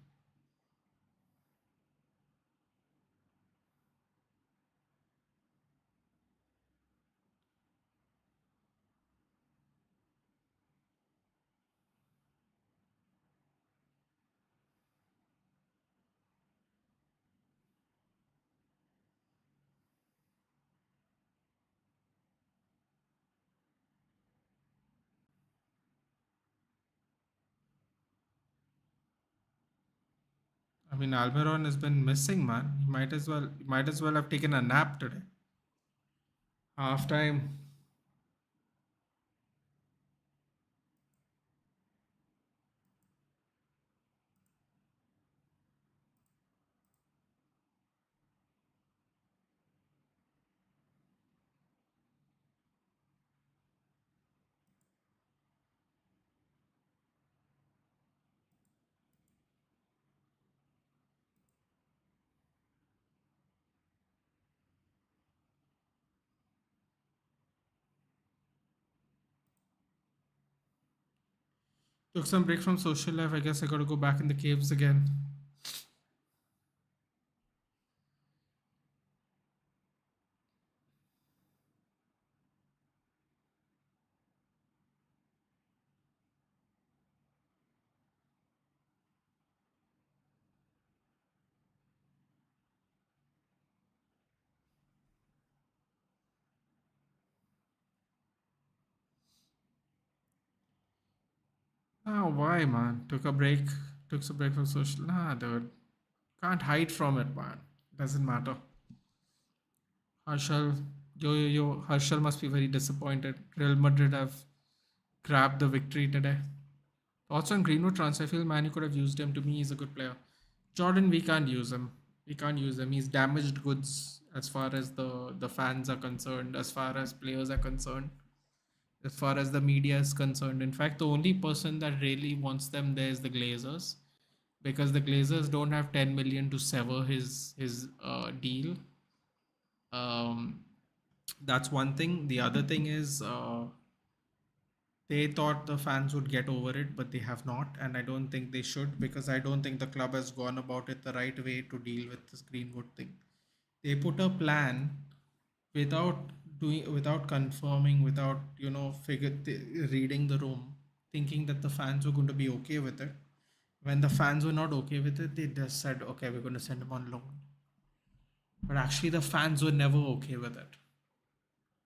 I mean, Almiron has been missing, man. He might as well have taken a nap today. Half time. Took some break from social life. I guess I gotta go back in the caves again. Oh, why, man? Took a break. Took some break from social. Nah, dude. Can't hide from it, man. Doesn't matter. Harshal, yo. Harshal must be very disappointed. Real Madrid have grabbed the victory today. Thoughts on Greenwood transfer? I feel Man, you could have used him. To me, he's a good player. Jordan, we can't use him. We can't use him. He's damaged goods as far as the fans are concerned, as far as players are concerned, as far as the media is concerned. In fact, the only person that really wants them there is the Glazers. because the Glazers don't have 10 million to sever his deal. Um, that's one thing. The other thing is they thought the fans would get over it, but they have not, and I don't think they should, because I don't think the club has gone about it the right way to deal with this Greenwood thing. They put a plan without without confirming, without reading the room, thinking that the fans were going to be okay with it. When the fans were not okay with it, they just said, okay, we're going to send him on loan. But actually, the fans were never okay with it.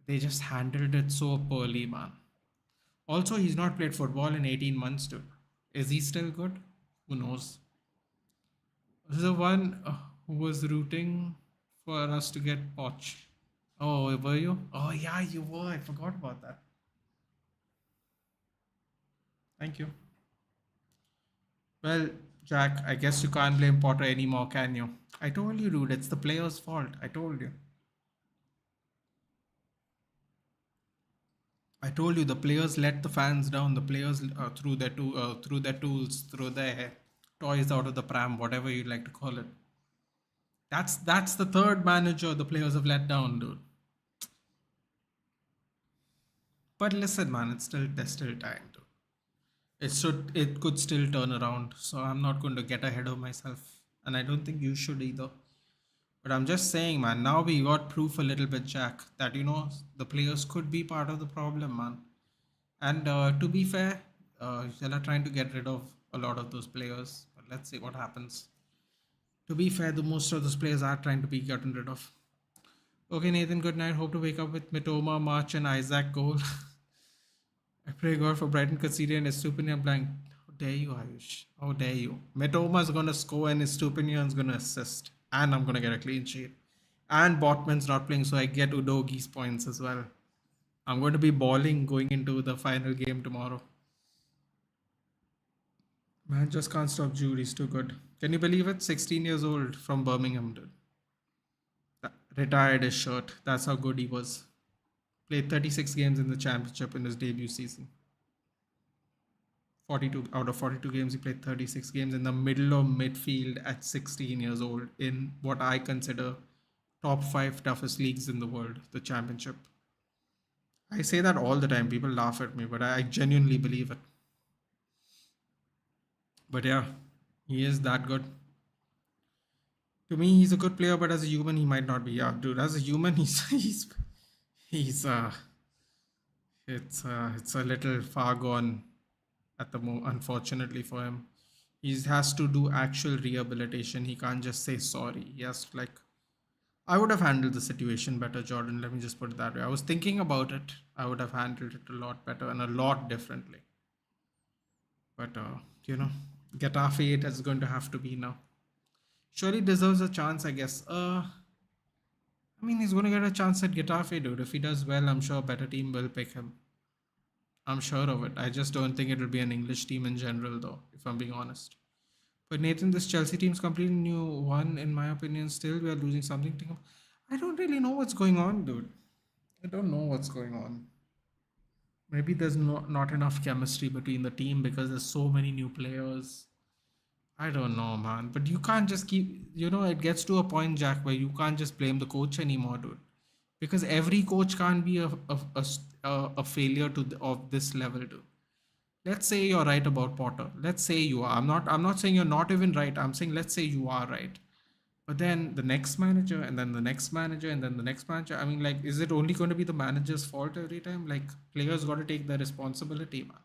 They just handled it so poorly, man. Also, he's not played football in 18 months, too. Is he still good? Who knows? This is the one who was rooting for us to get Poch. Oh, were you? Oh, yeah, you were. I forgot about that. Thank you. Well, Jack, I guess you can't blame Potter anymore, can you? I told you, dude, it's the player's fault. I told you. I told you the players let the fans down. The players through their tools, through their toys out of the pram, whatever you like to call it. That's the third manager the players have let down, dude. But listen, man, there's still time, dude. It could still turn around. So I'm not going to get ahead of myself, and I don't think you should either. But I'm just saying, man, now we got proof a little bit, Jack, that the players could be part of the problem, man. And to be fair, they are trying to get rid of a lot of those players. But let's see what happens. To be fair, the most of those players are trying to be gotten rid of. Okay, Nathan, good night. Hope to wake up with Mitoma, March, and Isaac goal. I pray God for Brighton conceding and Estupinian blank. How dare you, Ayush? How dare you? Mitoma's gonna score and Estupinian's gonna assist. And I'm gonna get a clean sheet. And Botman's not playing, so I get Udogi's points as well. I'm going to be balling going into the final game tomorrow. Man just can't stop Jude. He's too good. Can you believe it? 16 years old from Birmingham, dude. Retired his shirt. That's how good he was. Played 36 games in the championship in his debut season. 42 out of 42 games, he played 36 games in the middle of midfield at 16 years old in what I consider top 5 toughest leagues in the world, the championship. I say that all the time. People laugh at me, but I genuinely believe it. But yeah, he is that good. To me, he's a good player, but as a human, he might not be. Yeah, dude, as a human, he's it's a little far gone at the moment, unfortunately for him. He has to do actual rehabilitation. He can't just say sorry. He has to, I would have handled the situation better, Jordan. Let me just put it that way. I was thinking about it. I would have handled it a lot better and a lot differently. But Getafe it is going to have to be now. Surely deserves a chance, I guess. I mean, he's going to get a chance at Getafe, dude. If he does well, I'm sure a better team will pick him. I'm sure of it. I just don't think it will be an English team in general, though, if I'm being honest. But Nathan, this Chelsea team's completely new one, in my opinion. Still, we are losing something to him. I don't really know what's going on, dude. I don't know what's going on. Maybe there's not enough chemistry between the team because there's so many new players. I don't know, man. But you can't just keep, it gets to a point, Jack, where you can't just blame the coach anymore, dude. Because every coach can't be a failure of this level, dude. Let's say you're right about Potter. Let's say you are. I'm not saying you're not even right. I'm saying let's say you are right. But then the next manager, and then the next manager, and then the next manager. I mean, is it only going to be the manager's fault every time? Players got to take the responsibility, man.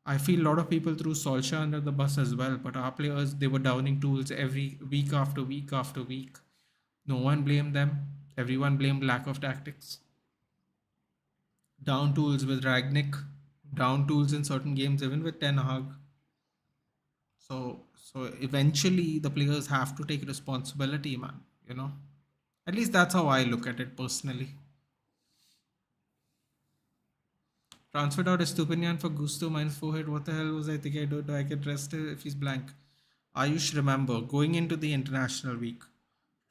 I feel a lot of people threw Solskjaer under the bus as well, but our players, they were downing tools every week after week after week. No one blamed them. Everyone blamed lack of tactics. Down tools with Ragnick, down tools in certain games, even with Ten Hag. So eventually the players have to take responsibility, man. At least that's how I look at it personally. Transferred out Estupinian for Gusto minus 4 hit. What the hell was I thinking? Do I get rested if he's blank? Ayush, remember, going into the international week,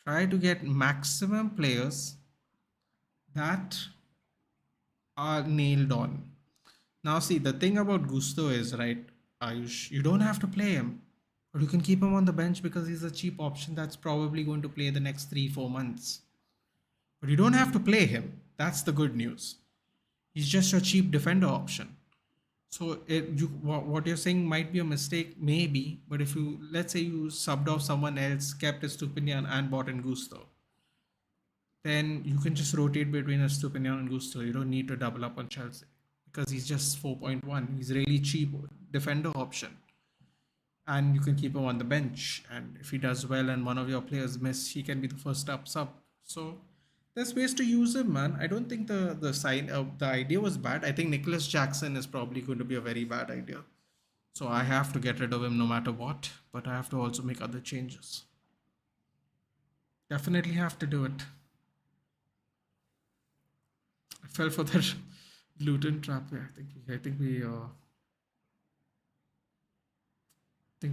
try to get maximum players that are nailed on. Now, see, the thing about Gusto is, right, Ayush, you don't have to play him. Or you can keep him on the bench because he's a cheap option that's probably going to play the next 3-4 months. But you don't have to play him. That's the good news. He's just a cheap defender option. So what you're saying might be a mistake, maybe. But if you, let's say you subbed off someone else, kept Estupinian and bought in Gusto, then you can just rotate between Estupinian and Gusto. You don't need to double up on Chelsea because he's just 4.1. He's really cheap defender option. And you can keep him on the bench. And if he does well and one of your players miss, he can be the first up sub. So there's ways to use him, man. I don't think the idea was bad. I think Nicholas Jackson is probably going to be a very bad idea. So I have to get rid of him no matter what. But I have to also make other changes. Definitely have to do it. I fell for that Luton trap. Yeah, I think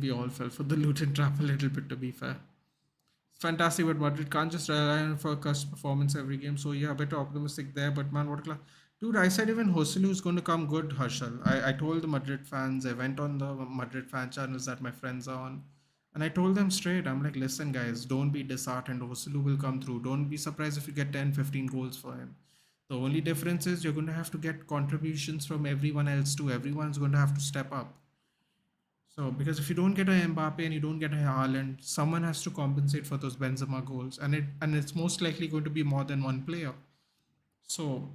we all fell for the Luton trap a little bit, to be fair. It's fantastic, but Madrid can't just rely on for cusp performance every game. So yeah, a bit optimistic there. But man, what a class. Dude, I said even Joselu is going to come good, Harshal. I told the Madrid fans, I went on the Madrid fan channels that my friends are on. And I told them straight, I'm like, listen, guys, don't be disheartened. Joselu will come through. Don't be surprised if you get 10, 15 goals for him. The only difference is you're going to have to get contributions from everyone else too. Everyone's going to have to step up. So, because if you don't get a Mbappe and you don't get a Haaland, someone has to compensate for those Benzema goals, and it's most likely going to be more than one player. So,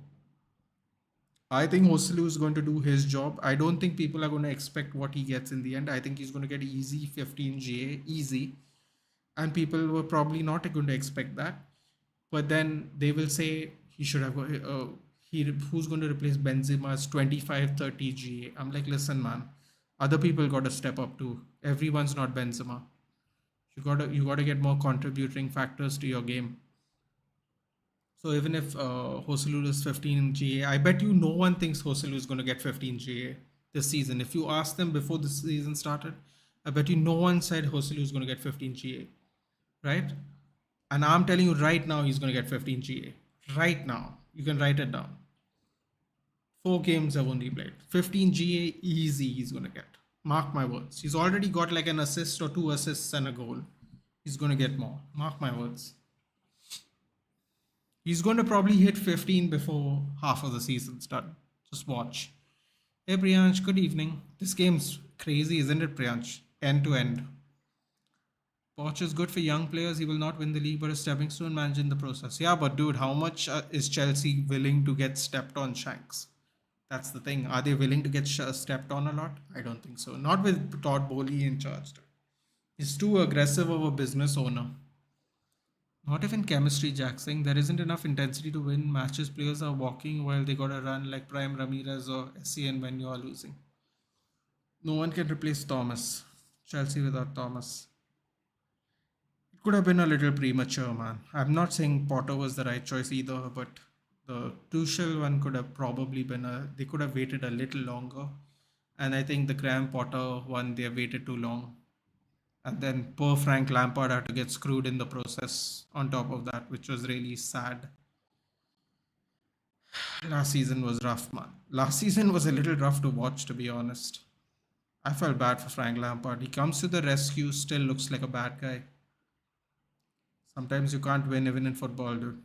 I think Joselu is going to do his job. I don't think people are going to expect what he gets in the end. I think he's going to get easy 15 GA, easy, and people were probably not going to expect that. But then they will say he should have who's going to replace Benzema's 25, 30 GA. I'm like, listen, man. Other people got to step up too. Everyone's not Benzema. You got to get more contributing factors to your game. So even if Joselu is 15 GA, I bet you no one thinks Joselu is going to get 15 GA this season. If you ask them before the season started, I bet you no one said Joselu is going to get 15 GA, right? And I'm telling you right now, he's going to get 15 GA. Right now, you can write it down. 4 games have only played. 15 GA easy he's going to get. Mark my words. He's already got like an assist or 2 assists and a goal. He's going to get more. Mark my words. He's going to probably hit 15 before half of the season's done. Just watch. Hey Priyansh, good evening. This game's crazy, isn't it, Priyansh? End to end. Poch is good for young players. He will not win the league, but a stepping stone managed in the process. Yeah, but dude, how much is Chelsea willing to get stepped on, Shanks? That's the thing. Are they willing to get stepped on a lot? I don't think so. Not with Todd Bowley in charge. He's too aggressive of a business owner. Not even chemistry, Jack, saying there isn't enough intensity to win matches. Players are walking while they gotta run like Prime Ramirez or SCN when you are losing. No one can replace Thomas. Chelsea without Thomas. It could have been a little premature, man. I'm not saying Potter was the right choice either, but the Tuchel one could have probably been they could have waited a little longer. And I think the Graham Potter one, they have waited too long. And then poor Frank Lampard had to get screwed in the process on top of that, which was really sad. Last season was rough, man. Last season was a little rough to watch, to be honest. I felt bad for Frank Lampard. He comes to the rescue, still looks like a bad guy. Sometimes you can't win even in football, dude.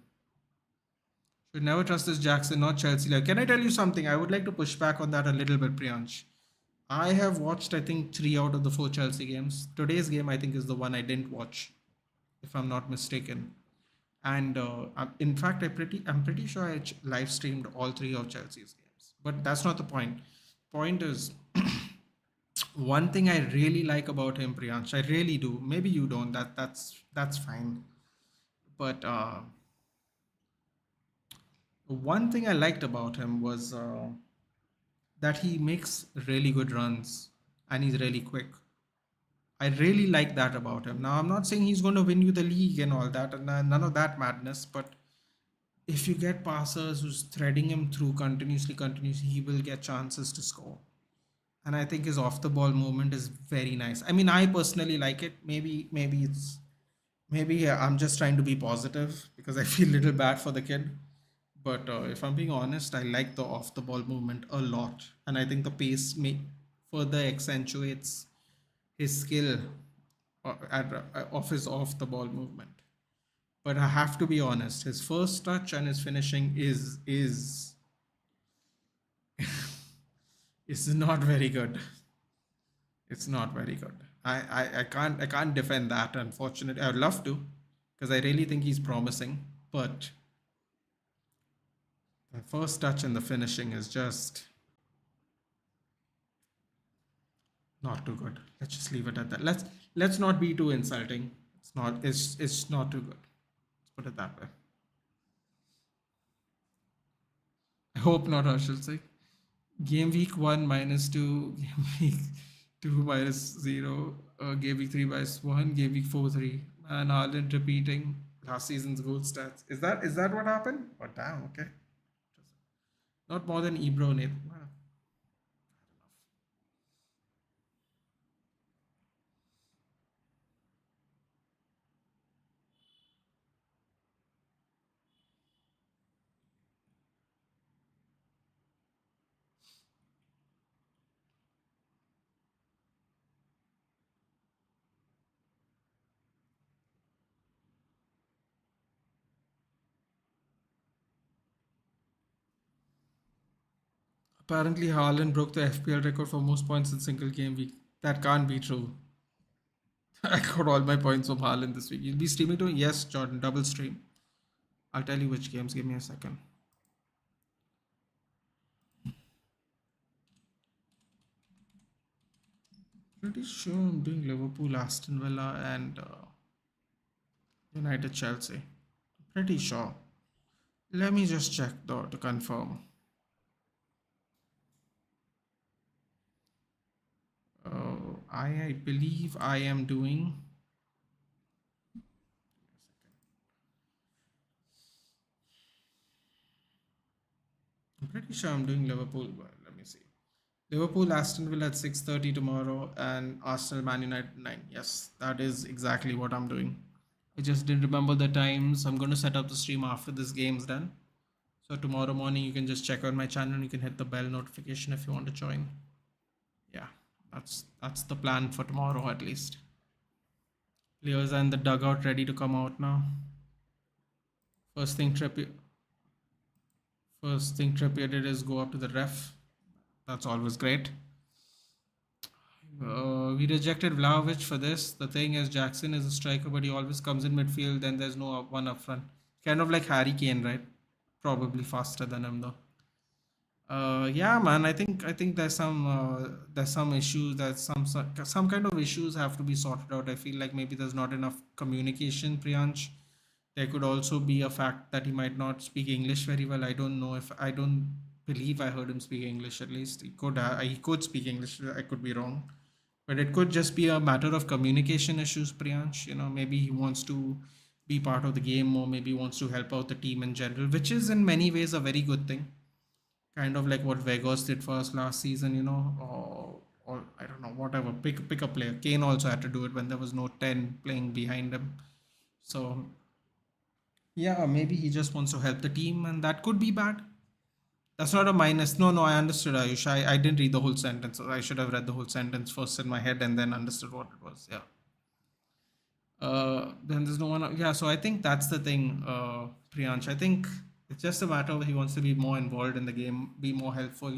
Should never trust this Jackson, not Chelsea. Like, can I tell you something? I would like to push back on that a little bit, Priyansh. I have watched, I think, 3 out of the 4 Chelsea games. Today's game, I think, is the one I didn't watch, if I'm not mistaken. And in fact, I'm pretty sure I live streamed all 3 of Chelsea's games. But that's not the point. Point is, one thing I really like about him, Priyansh, I really do. Maybe you don't. That's fine. But one thing I liked about him was that he makes really good runs and he's really quick. I really like that about him. Now, I'm not saying he's going to win you the league and all that, and none of that madness, but if you get passers who's threading him through continuously, he will get chances to score. And I think his off the ball movement is very nice. I mean, I personally like it. Maybe I'm just trying to be positive because I feel a little bad for the kid. But if I'm being honest, I like the off the ball movement a lot. And I think the pace further accentuates his skill of his off the ball movement. But I have to be honest, his first touch and his finishing is not very good. It's not very good. I can't defend that, unfortunately. I'd love to, because I really think he's promising. But the first touch and the finishing is just not too good. Let's just leave it at that. Let's not be too insulting. It's not too good. Let's put it that way. I hope not, I should say. Game week 1 -2, game week 2 -0, game week 3 -1, game week 4 3. And Haaland repeating last season's goal stats. Is that what happened? Oh damn, okay. Not more than Ebro, Nathan. Wow. Apparently, Haaland broke the FPL record for most points in single game week. That can't be true. I got all my points from Haaland this week. You'll be streaming too? Yes, Jordan, double stream. I'll tell you which games. Give me a second. Pretty sure I'm doing Liverpool, Aston Villa, and United, Chelsea. Pretty sure. Let me just check though to confirm. I believe I am doing. I'm pretty sure I'm doing Liverpool. Well, let me see. Liverpool, Aston Villa at 6:30 tomorrow, and Arsenal, Man United 9. Yes, that is exactly what I'm doing. I just didn't remember the times. I'm going to set up the stream after this game's done. So tomorrow morning you can just check out my channel and you can hit the bell notification if you want to join. Yeah, that's the plan for tomorrow at least. Players are in the dugout ready to come out now. First thing Trippier did is go up to the ref. That's always great. We rejected Vlahovic for this. The thing is, Jackson is a striker, but he always comes in midfield. Then there's no one up front. Kind of like Harry Kane, right? Probably faster than him though. Yeah, man. I think there's some issues. There's some kind of issues have to be sorted out. I feel like maybe there's not enough communication, Priyansh. There could also be a fact that he might not speak English very well. I don't know if I don't believe I heard him speak English. At least he could speak English. I could be wrong, but it could just be a matter of communication issues, Priyansh. Maybe he wants to be part of the game more. Maybe wants to help out the team in general, which is in many ways a very good thing, kind of like what Vegas did for us last season, or I don't know, whatever. Pick a player. Kane also had to do it when there was no 10 playing behind him. So yeah, maybe he just wants to help the team, and that could be bad. That's not a minus. No, no, I understood, Ayush. I didn't read the whole sentence. I should have read the whole sentence first in my head and then understood what it was. Yeah. Then there's no one. Yeah, so I think that's the thing, Priyansh. I think it's just a matter of he wants to be more involved in the game, be more helpful,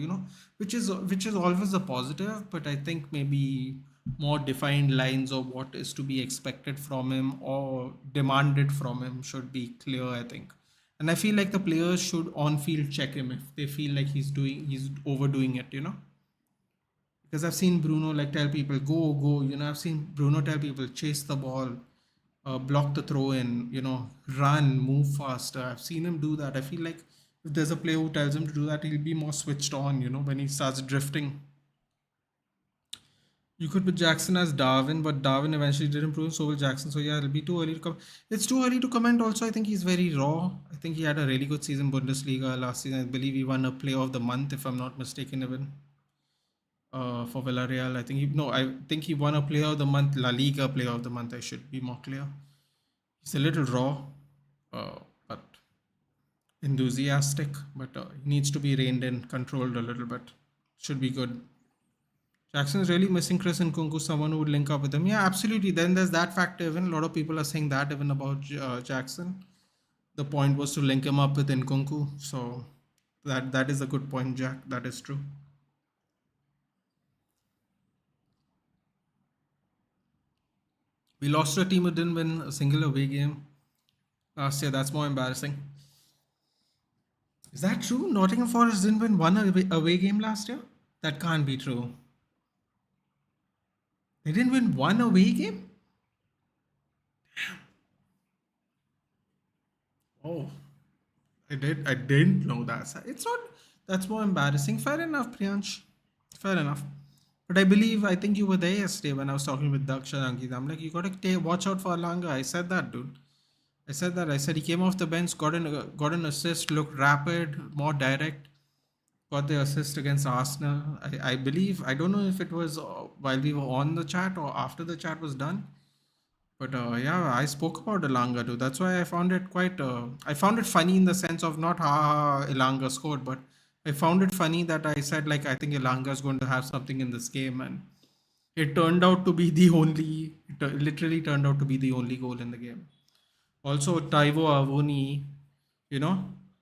which is always a positive. But I think maybe more defined lines of what is to be expected from him or demanded from him should be clear, I think. And I feel like the players should on field check him if they feel like he's overdoing it. Because I've seen Bruno like tell people go go. I've seen Bruno tell people chase the ball, block the throw in, run, move faster. I've seen him do that. I feel like if there's a player who tells him to do that, he'll be more switched on, when he starts drifting. You could put Jackson as Darwin, but Darwin eventually did improve, so will Jackson. So yeah, it'll be too early to come. It's too early to comment. Also, I think he's very raw. I think he had a really good season Bundesliga last season. I believe he won a Player of the Month, if I'm not mistaken, even for Villarreal. I think he won a Player of the Month, La Liga Player of the Month. I should be more clear. He's a little raw, but enthusiastic. But he needs to be reined in, controlled a little bit. Should be good. Jackson's really missing Chris and Kunku, someone who would link up with him. Yeah, absolutely. Then there's that factor. Even a lot of people are saying that even about Jackson. The point was to link him up with Nkunku. So that is a good point, Jack. That is true. We lost to a team who didn't win a single away game last year. That's more embarrassing. Is that true? Nottingham Forest didn't win one away game last year? That can't be true. They didn't win one away game? Oh, I didn't know that. It's not. That's more embarrassing. Fair enough, Priyansh. Fair enough. But I think you were there yesterday when I was talking with Daksha and Ankit. I'm like, you gotta watch out for Alanga. I said that, dude. I said that. I said he came off the bench, got an assist, looked rapid, more direct. Got the assist against Arsenal. I believe. I don't know if it was while we were on the chat or after the chat was done. But yeah, I spoke about Elanga too. That's why I found it quite. I found it funny in the sense of not how Elanga scored, but I found it funny that I said like I think Elanga is going to have something in this game, and it turned out to be the only. It literally turned out to be the only goal in the game. Also, Taiwo Avoni,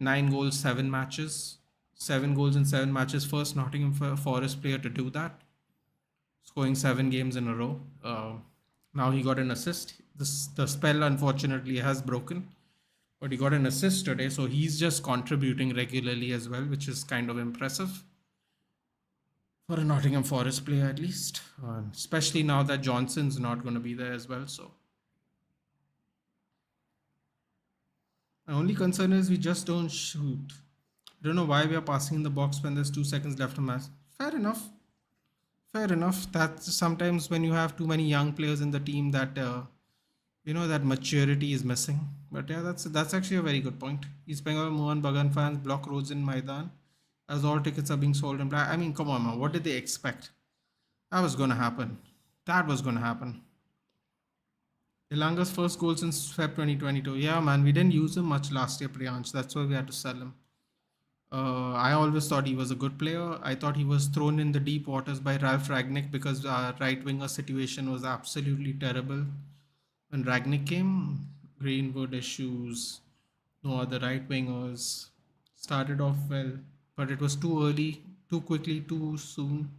9 goals, 7 matches, 7 goals in 7 matches. First Nottingham Forest player to do that, scoring 7 games in a row. Now he got an assist. The spell unfortunately has broken, but he got an assist today, so he's just contributing regularly as well, which is kind of impressive for a Nottingham Forest player at least, especially now that Johnson's not going to be there as well. So my only concern is we just don't shoot. I don't know why we are passing in the box when there's 2 seconds left to match. Fair enough. Fair enough. That's sometimes when you have too many young players in the team that that maturity is missing. But yeah, that's actually a very good point. East Bengal Mohan Bagan fans block roads in Maidan as all tickets are being sold in black. I mean, come on, man. What did they expect? That was gonna happen. That was gonna happen. Ilanga's first goal since Feb 2022. Yeah, man, we didn't use him much last year, Priyansh. That's why we had to sell him. I always thought he was a good player. I thought he was thrown in the deep waters by Ralph Ragnick because our right winger situation was absolutely terrible. When Ragnick came, Greenwood issues, no other right wingers. Started off well, but it was too early, too quickly, too soon.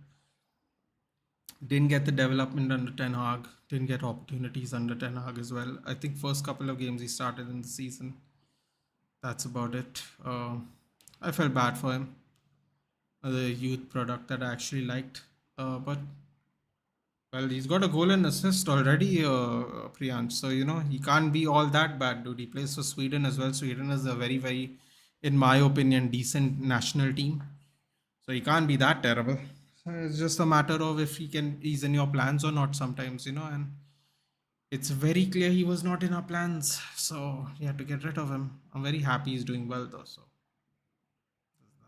Didn't get the development under Ten Hag. Didn't get opportunities under Ten Hag as well. I think first couple of games he started in the season. That's about it. I felt bad for him. The youth product that I actually liked. But well, he's got a goal and assist already, Priyansh. So, he can't be all that bad, dude. He plays for Sweden as well. Sweden is a very, very, in my opinion, decent national team. So he can't be that terrible. So it's just a matter of if he's in your plans or not sometimes, and it's very clear he was not in our plans. So you had to get rid of him. I'm very happy he's doing well though. So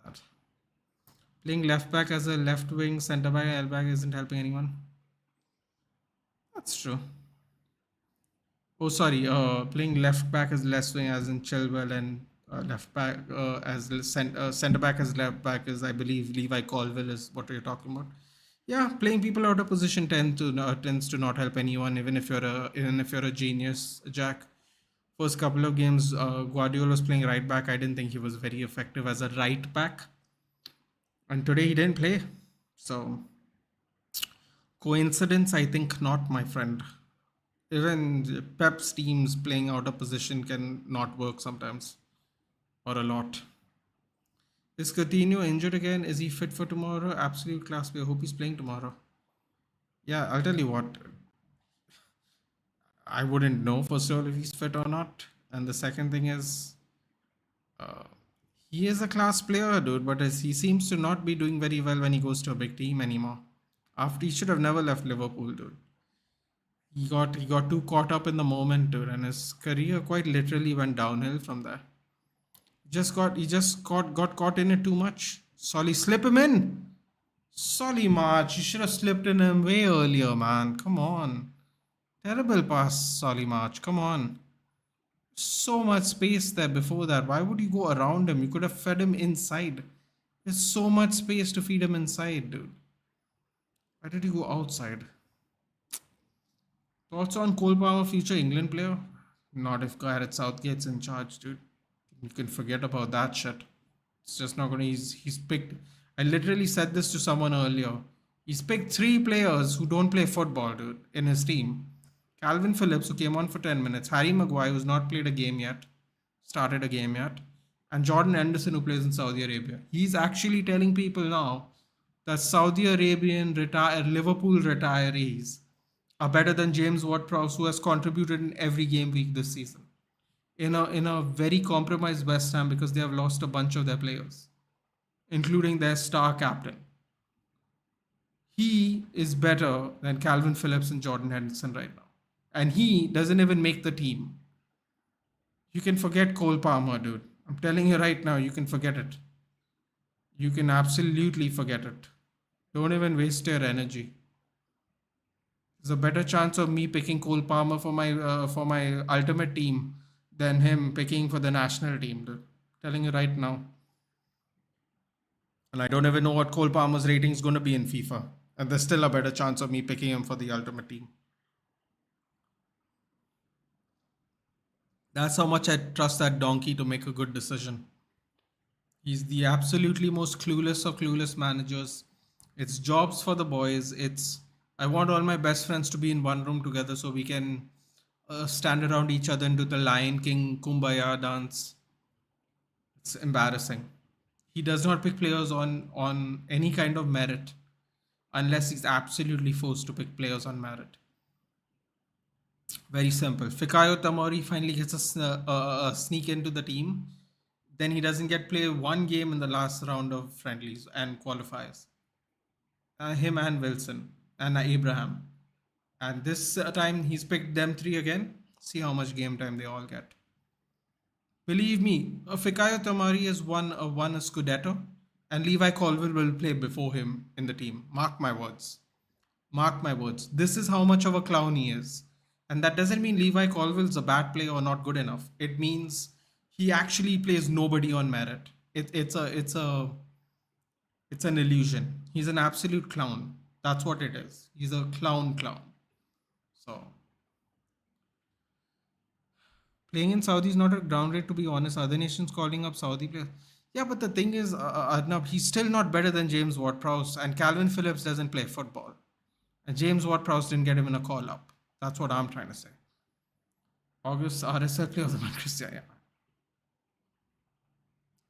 that. Playing left back as a left wing centre back, L back isn't helping anyone. That's true. Oh, sorry. Playing left back as left wing as in Chilwell and left back as centre back as left back is, I believe, Levi Colville is what you're talking about. Yeah, playing people out of position tends to not help anyone, even if you're a genius, Jack. First couple of games, Guardiola was playing right back. I didn't think he was very effective as a right back, and today he didn't play. So coincidence? I think not, my friend. Even Pep's teams playing out of position can not work sometimes, or a lot. Is Coutinho injured again? Is he fit for tomorrow? Absolute class. We hope he's playing tomorrow. Yeah, I'll tell you what. I wouldn't know for sure if he's fit or not. And the second thing is, he is a class player, dude. But he seems to not be doing very well when he goes to a big team anymore. After he should have never left Liverpool, dude. He got too caught up in the moment, dude, and his career quite literally went downhill from there. He just got caught in it too much. Solly, slip him in. Solly March, you should have slipped in him way earlier, man. Come on. Terrible pass, Solly March. Come on. So much space there before that. Why would you go around him? You could have fed him inside. There's so much space to feed him inside, dude. Why did he go outside? Thoughts on Cole Palmer, future England player? Not if Gareth Southgate's in charge, dude. You can forget about that shit. It's just not gonna. He's picked. I literally said this to someone earlier. He's picked three players who don't play football, dude, in his team. Calvin Phillips, who came on for 10 minutes. Harry Maguire, who's not played a game yet, started a game yet, and Jordan Anderson, who plays in Saudi Arabia. He's actually telling people now that Saudi Arabian Liverpool retirees are better than James Ward-Prowse, who has contributed in every game week this season. In a very compromised West Ham because they have lost a bunch of their players, including their star captain. He is better than Calvin Phillips and Jordan Henderson right now. And he doesn't even make the team. You can forget Cole Palmer, dude. I'm telling you right now, you can forget it. You can absolutely forget it. Don't even waste your energy. There's a better chance of me picking Cole Palmer for my ultimate team than him picking for the national team, dude. Telling you right now. And I don't even know what Cole Palmer's rating is going to be in FIFA. And there's still a better chance of me picking him for the ultimate team. That's how much I trust that donkey to make a good decision. He's the absolutely most clueless of clueless managers. It's jobs for the boys. I want all my best friends to be in one room together so we can stand around each other and do the Lion King Kumbaya dance. It's embarrassing. He does not pick players on any kind of merit unless he's absolutely forced to pick players on merit. Very simple. Fikayo Tamori finally gets a sneak into the team. Then he doesn't get play one game in the last round of friendlies and qualifiers. Him and Wilson and Abraham. And this time he's picked them three again. See how much game time they all get. Believe me, Fikayo Tamari has won a Scudetto, and Levi Colville will play before him in the team. Mark my words. Mark my words. This is how much of a clown he is. And that doesn't mean Levi Colville's a bad player or not good enough. It means he actually plays nobody on merit. It's an illusion. He's an absolute clown. That's what it is. He's a clown. So playing in Saudi is not a ground rate, to be honest. Other nations calling up Saudi players. Yeah, but the thing is, Arnab, he's still not better than James Ward-Prowse, and Calvin Phillips doesn't play football. And James Ward-Prowse didn't get even a call up. That's what I'm trying to say. August RSL player of the month, Christian. Yeah.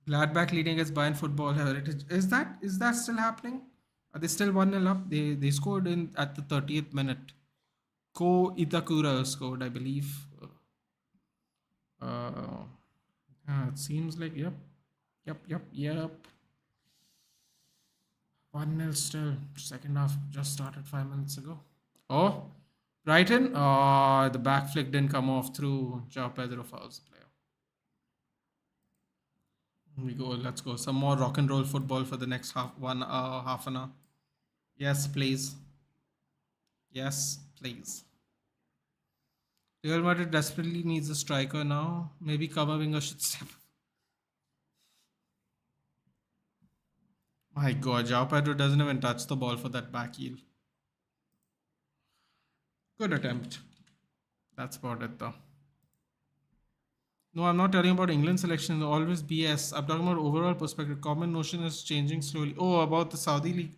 Gladbach leading against Bayern Football Heritage. Is that still happening? Are they still 1-0 up? They scored in at the 30th minute. Ko Itakura scored, I believe. It seems like yep. 1-0 still. Second half just started 5 minutes ago. Oh, Brighton. Oh, the back flick didn't come off through João Pedro fouls the player. Here we go. Let's go. Some more rock and roll football for the next half an hour. Yes, please. Yes, please. Real Madrid desperately needs a striker now. Maybe Kamavinga should step. My God, João Pedro doesn't even touch the ball for that back heel. Good attempt. That's about it though. No, I'm not telling about England selection. Always BS. I'm talking about overall perspective. Common notion is changing slowly. Oh, about the Saudi league.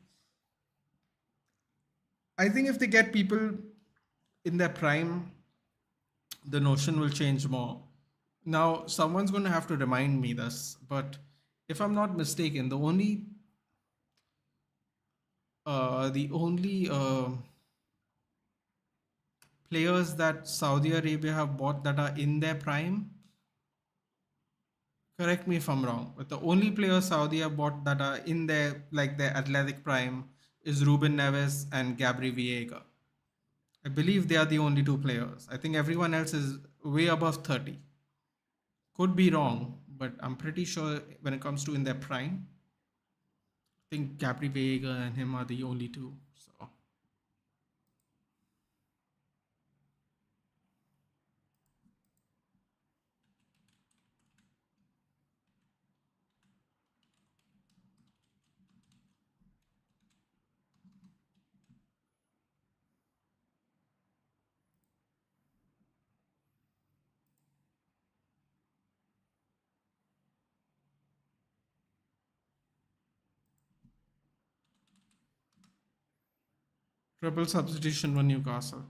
I think if they get people in their prime, the notion will change more. Now, someone's going to have to remind me this, but if I'm not mistaken, the only players that Saudi Arabia have bought that are in their prime, correct me if I'm wrong, but the only players Saudi have bought that are in their athletic prime is Ruben Neves and Gabri Veiga. I believe they are the only two players. I think everyone else is way above 30. Could be wrong, but I'm pretty sure when it comes to in their prime, I think Gabri Veiga and him are the only two. So Triple substitution for Newcastle.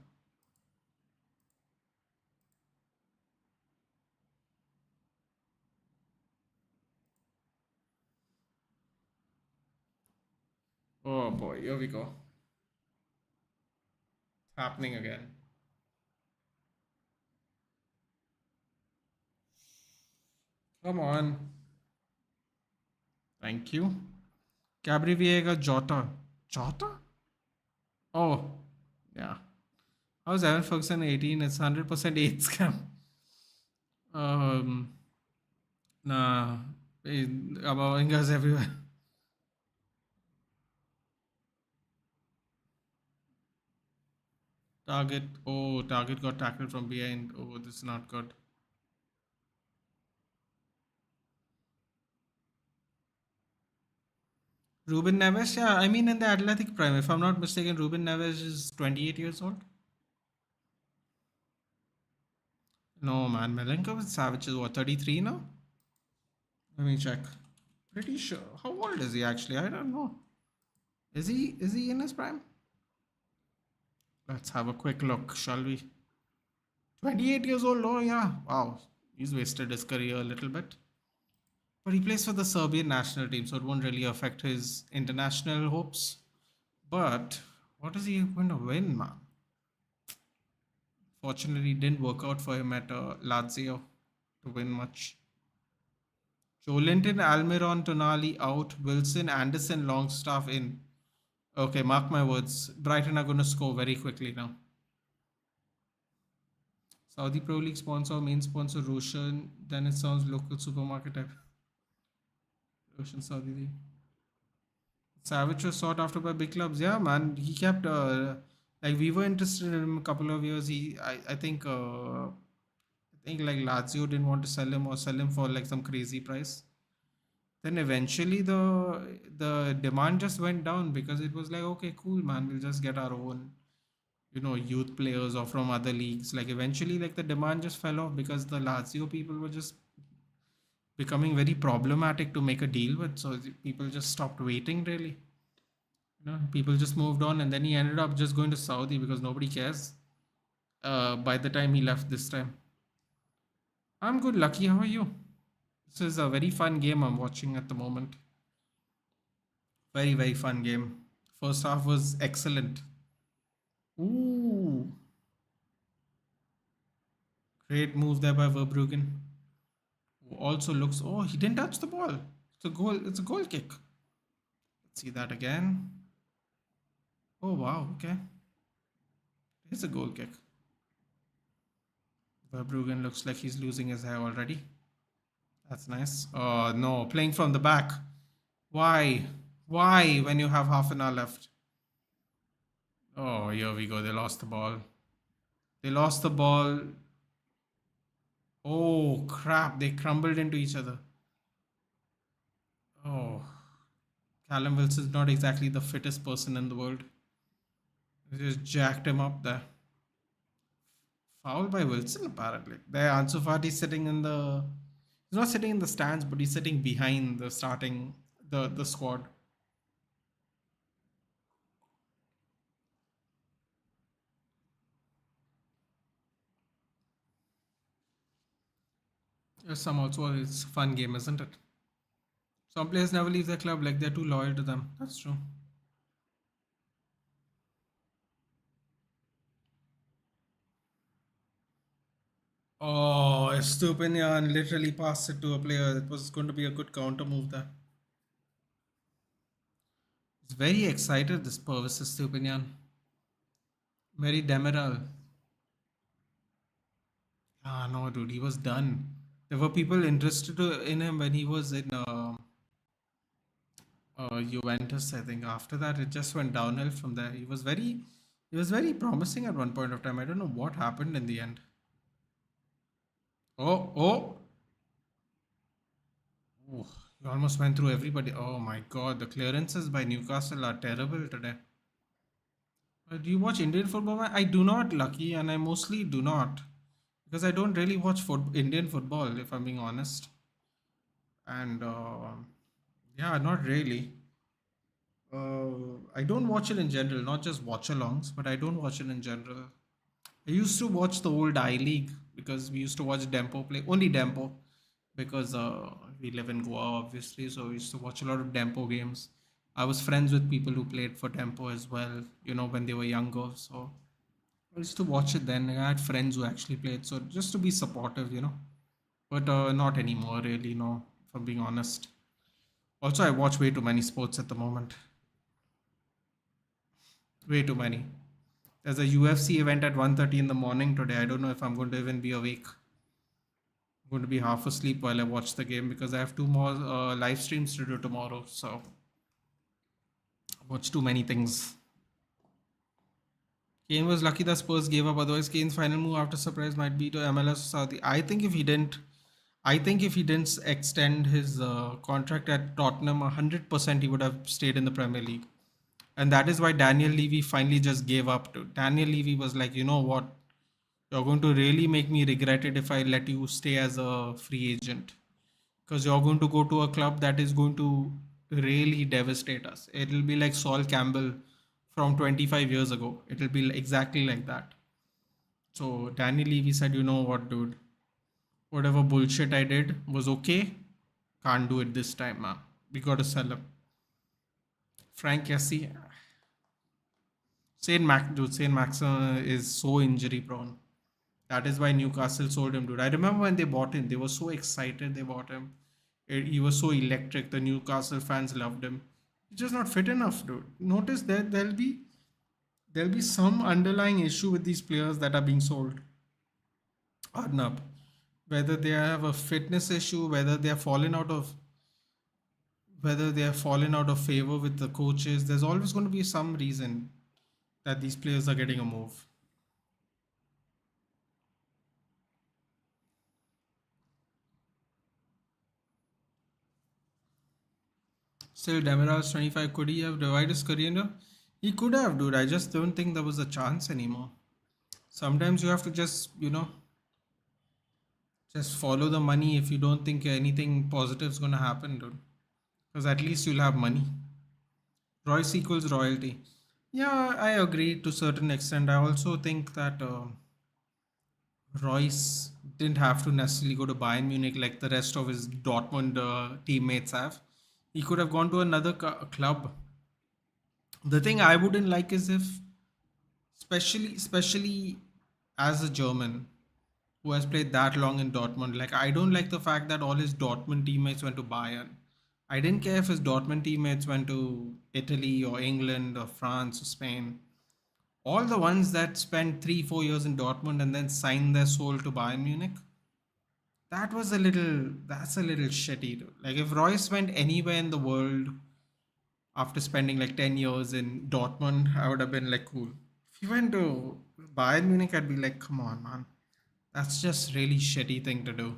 Oh boy, here we go. It's happening again. Come on. Thank you. Cabriviega Jota. Jota? Oh, yeah. How's Evan Ferguson 18? It's 100% 8 scam. Um, nah. Aboingas everywhere. Target. Oh, Target got tackled from behind. Oh, this is not good. Ruben Neves, yeah, I mean in the athletic prime. If I'm not mistaken, Ruben Neves is 28 years old. No, man. Milenkovic Savic is what, 33 now? Let me check. Pretty sure. How old is he actually? I don't know. Is he in his prime? Let's have a quick look, shall we? 28 years old. Oh yeah. Wow. He's wasted his career a little bit. But he plays for the Serbian national team, so it won't really affect his international hopes. But what is he going to win, man? Fortunately, it didn't work out for him at Lazio to win much. Jolinton, Almiron, Tonali out. Wilson, Anderson, Longstaff in. Okay, mark my words. Brighton are going to score very quickly now. Saudi Pro League sponsor, main sponsor Roshan. Then it sounds local supermarket type. Roshan Saudi League. Savage was sought after by big clubs. Yeah, man. He kept like we were interested in him a couple of years. I think like Lazio didn't want to sell him or sell him for like some crazy price. Then eventually the demand just went down because it was like, okay, cool, man. We'll just get our own, youth players or from other leagues. Like eventually, like the demand just fell off because the Lazio people were just becoming very problematic to make a deal with. So people just stopped waiting, really. People just moved on, and then he ended up just going to Saudi because nobody cares. By the time he left this time, I'm good, Lucky. How are you? This is a very fun game I'm watching at the moment. Very, very fun game. First half was excellent. Ooh, great move there by Verbruggen. Who also looks. Oh, he didn't touch the ball. It's a goal. It's a goal kick. Let's see that again. Oh wow. Okay, it's a goal kick. Verbruggen looks like he's losing his hair already. That's nice. Oh no, playing from the back. Why? Why when you have half an hour left? Oh, here we go. They lost the ball. They lost the ball. Oh crap, they crumbled into each other. Oh, Callum Wilson's not exactly the fittest person in the world. They just jacked him up there. Foul by Wilson, apparently. There, Ansu Fati's sitting in the. He's not sitting in the stands, but he's sitting behind the starting the squad. Some also it's a fun game, isn't it? Some players never leave their club, like they're too loyal to them. That's true. Oh, Estupinian literally passed it to a player. It was going to be a good counter move there. He's very excited, this Purvis Estupinian. Very Demiral. Ah, no, dude, he was done. There were people interested in him when he was in Juventus. I think after that it just went downhill from there. He was very promising at one point of time. I don't know what happened in the end. Oh, oh, oh! He almost went through everybody. Oh my God, the clearances by Newcastle are terrible today. Do you watch Indian football? I do not, Lucky, and I mostly do not because I don't really watch Indian football, if I'm being honest. And yeah, not really. I don't watch it in general, not just watch-alongs, but I don't watch it in general. I used to watch the old I League because we used to watch Dempo play, only Dempo, because we live in Goa, obviously. So we used to watch a lot of Dempo games. I was friends with people who played for Dempo as well, when they were younger. So I used to watch it then. I had friends who actually played, so just to be supportive. But not anymore, really, no, if I'm being honest. Also, I watch way too many sports at the moment. Way too many. There's a UFC event at 1:30 in the morning today. I don't know if I'm going to even be awake. I'm going to be half asleep while I watch the game because I have two more live streams to do tomorrow. So, I watch too many things. Kane was lucky the Spurs gave up. Otherwise, Kane's final move after surprise might be to MLS Saudi. I think if he didn't extend his contract at Tottenham, 100% he would have stayed in the Premier League. And that is why Daniel Levy finally just gave up. To Daniel Levy was like, you know what? You're going to really make me regret it if I let you stay as a free agent. Because you're going to go to a club that is going to really devastate us. It'll be like Sol Campbell from 25 years ago. It'll be exactly like that. So Daniel Levy said, you know what, dude? Whatever bullshit I did was okay. Can't do it this time, man. We got to sell him. Frank Cassie, Saint Max is so injury prone. That is why Newcastle sold him, dude. I remember when they bought him, they were so excited they bought him. He was so electric. The Newcastle fans loved him. He's just not fit enough, dude. Notice that there'll be some underlying issue with these players that are being sold. Arnab, whether they have a fitness issue, whether they have fallen out of favor with the coaches, there's always going to be some reason that these players are getting a move. Still, Demiral's 25. Could he have divided his career? He could have, dude. I just don't think there was a chance anymore. Sometimes you have to just follow the money if you don't think anything positive is going to happen, dude. Because at least you'll have money. Royce equals royalty. Yeah, I agree to a certain extent. I also think that Royce didn't have to necessarily go to Bayern Munich like the rest of his Dortmund teammates have. He could have gone to another club. The thing I wouldn't like is if, especially as a German who has played that long in Dortmund, like I don't like the fact that all his Dortmund teammates went to Bayern. I didn't care if his Dortmund teammates went to Italy or England or France or Spain. All the ones that spent 3-4 years in Dortmund and then signed their soul to Bayern Munich, that's a little shitty, dude. Like if Royce went anywhere in the world after spending like 10 years in Dortmund, I would have been like, cool. If he went to Bayern Munich, I'd be like, come on, man. That's just really shitty thing to do.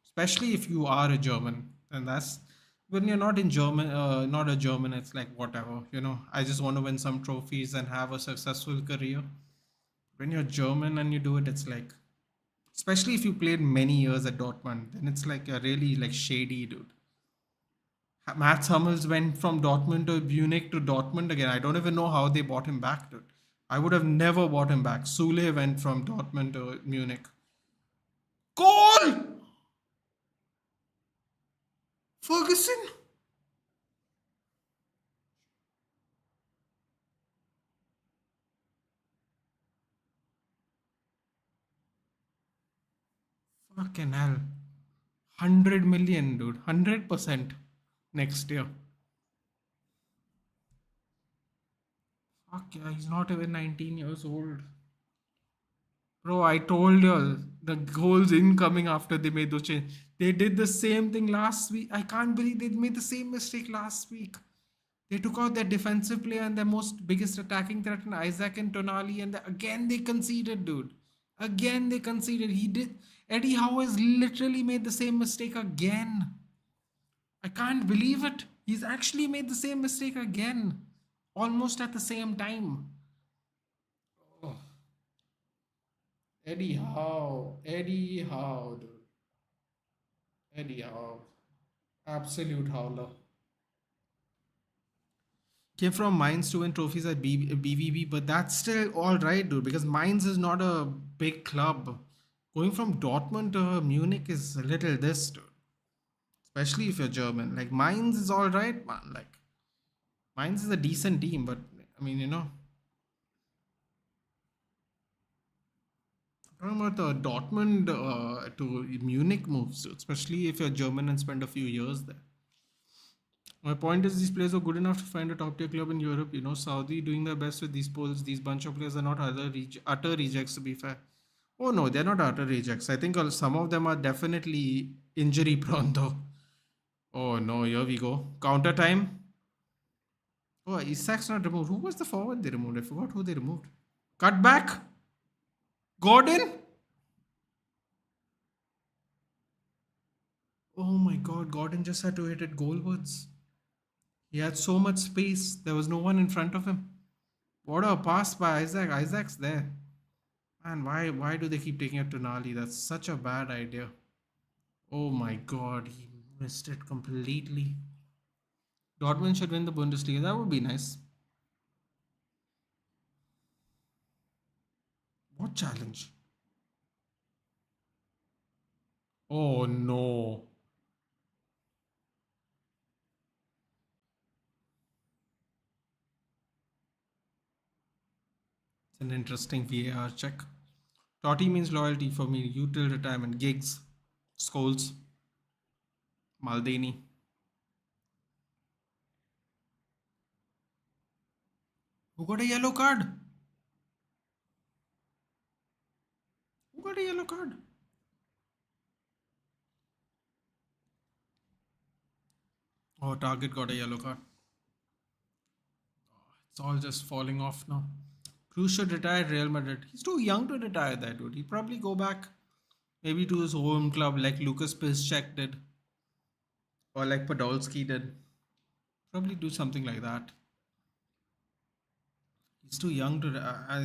Especially if you are a German. And that's when you're not in German, not a German, it's like whatever, I just want to win some trophies and have a successful career. When you're German and you do it, it's like, especially if you played many years at Dortmund, then it's like a really like shady dude. Mats Hummels went from Dortmund to Munich to Dortmund again. I don't even know how they bought him back, dude. I would have never bought him back. Sule went from Dortmund to Munich. Goal! Ferguson? Fucking hell. 100 million, dude. 100% next year. Fuck yeah, he's not even 19 years old. Bro, I told you the goals incoming after they made those change. They did the same thing last week. I can't believe they made the same mistake last week. They took out their defensive player and their most biggest attacking threat in Isaac and Tonali, and again they conceded, dude. Again they conceded. He did. Eddie Howe has literally made the same mistake again. I can't believe it. He's actually made the same mistake again, almost at the same time. Oh, Eddie Howe, dude. Eddie Howe, absolute howler. Came from Mainz to win trophies at BVB, but that's still all right, dude, because Mainz is not a big club. Going from Dortmund to Munich is a little this, dude. Especially if you're German. Like, Mainz is all right, man. Like, Mainz is a decent team, but I mean, talking about the Dortmund to Munich moves, especially if you're German and spend a few years there. My point is, these players are good enough to find a top tier club in Europe. Saudi doing their best with these polls. These bunch of players are not utter rejects, to be fair. Oh no, they're not utter rejects. I think some of them are definitely injury prone though. Oh no, here we go. Counter time. Oh, Isak's not removed. Who was the forward they removed? I forgot who they removed. Cut back. Gordon. Oh my god, Gordon just had to hit it goalwards. He had so much space. There was no one in front of him. What a pass by Isaac. Isaac's there. Man, why do they keep taking it to Nali? That's such a bad idea. Oh my god, he missed it completely. Dortmund should win the Bundesliga. That would be nice. What challenge? Oh no. It's an interesting VAR check. Totti means loyalty for me. You till retirement. Gigs. Scholes. Maldini. Who got a yellow card? Who got a yellow card? Oh, Target got a yellow card. It's all just falling off now. Cruz should retire at Real Madrid. He's too young to retire that, dude. He'd probably go back maybe to his home club like Lucas Piszczek did. Or like Podolski did. Probably do something like that. He's too young to.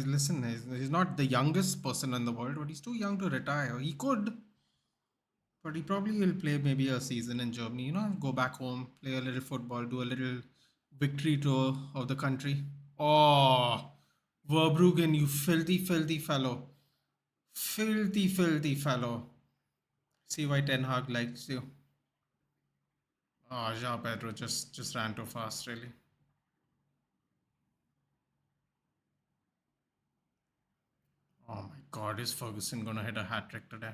Listen, he's not the youngest person in the world, but he's too young to retire. He could, but he probably will play maybe a season in Germany. Go back home, play a little football, do a little victory tour of the country. Oh, Verbruggen, you filthy, filthy fellow. Filthy, filthy fellow. See why Ten Hag likes you. Oh, Jean Pedro just ran too fast, really. Oh my God, is Ferguson gonna hit a hat trick today?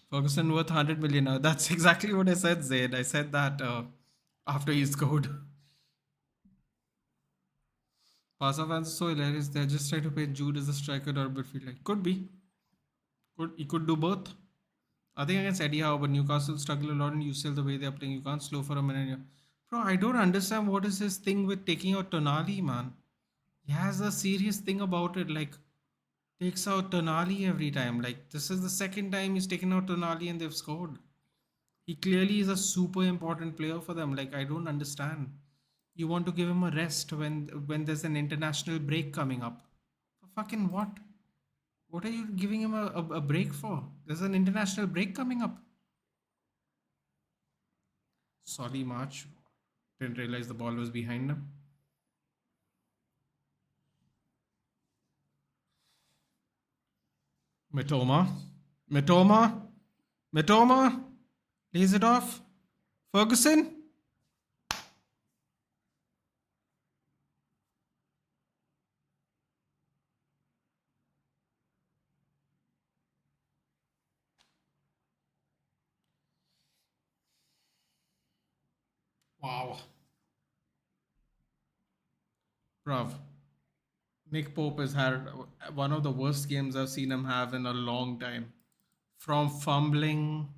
Ferguson worth 100 million. That's exactly what I said, Zaid. I said that after he scored. Barca fans are so hilarious. They're just trying to paint Jude as a striker or midfielder. Could be. He could do both. I think against Eddie Howe, but Newcastle struggle a lot and UCL the way they're playing. You can't slow for a minute here. Bro, I don't understand what is his thing with taking out Tonali, man. He has a serious thing about it. Like, takes out Tonali every time. Like, this is the second time he's taken out Tonali and they've scored. He clearly is a super important player for them. Like, I don't understand. You want to give him a rest when there's an international break coming up. For fucking what? What are you giving him a break for? There's an international break coming up. Sorry, March. Didn't realize the ball was behind him. Mitoma. Mitoma. Mitoma. Lays it off. Ferguson. Wow. Bruv. Nick Pope has had one of the worst games I've seen him have in a long time. From fumbling,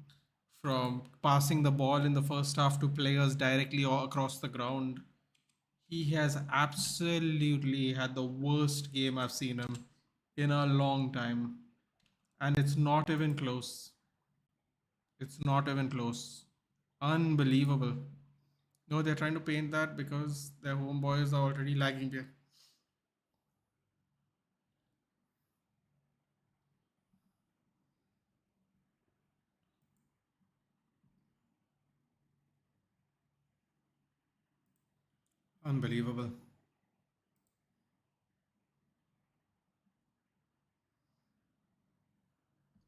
from passing the ball in the first half to players directly across the ground. He has absolutely had the worst game I've seen him in a long time. And it's not even close. It's not even close. Unbelievable. No, they're trying to paint that because their homeboys are already lagging there. Unbelievable.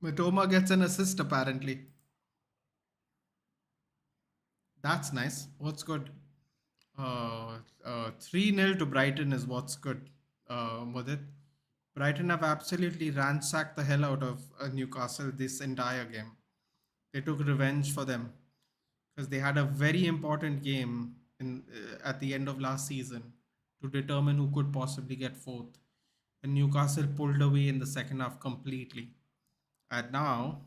Matoma gets an assist apparently. That's nice. What's good? 3-0 to Brighton is what's good, Mudit. Brighton have absolutely ransacked the hell out of Newcastle this entire game. They took revenge for them because they had a very important game at the end of last season to determine who could possibly get fourth. And Newcastle pulled away in the second half completely. And now,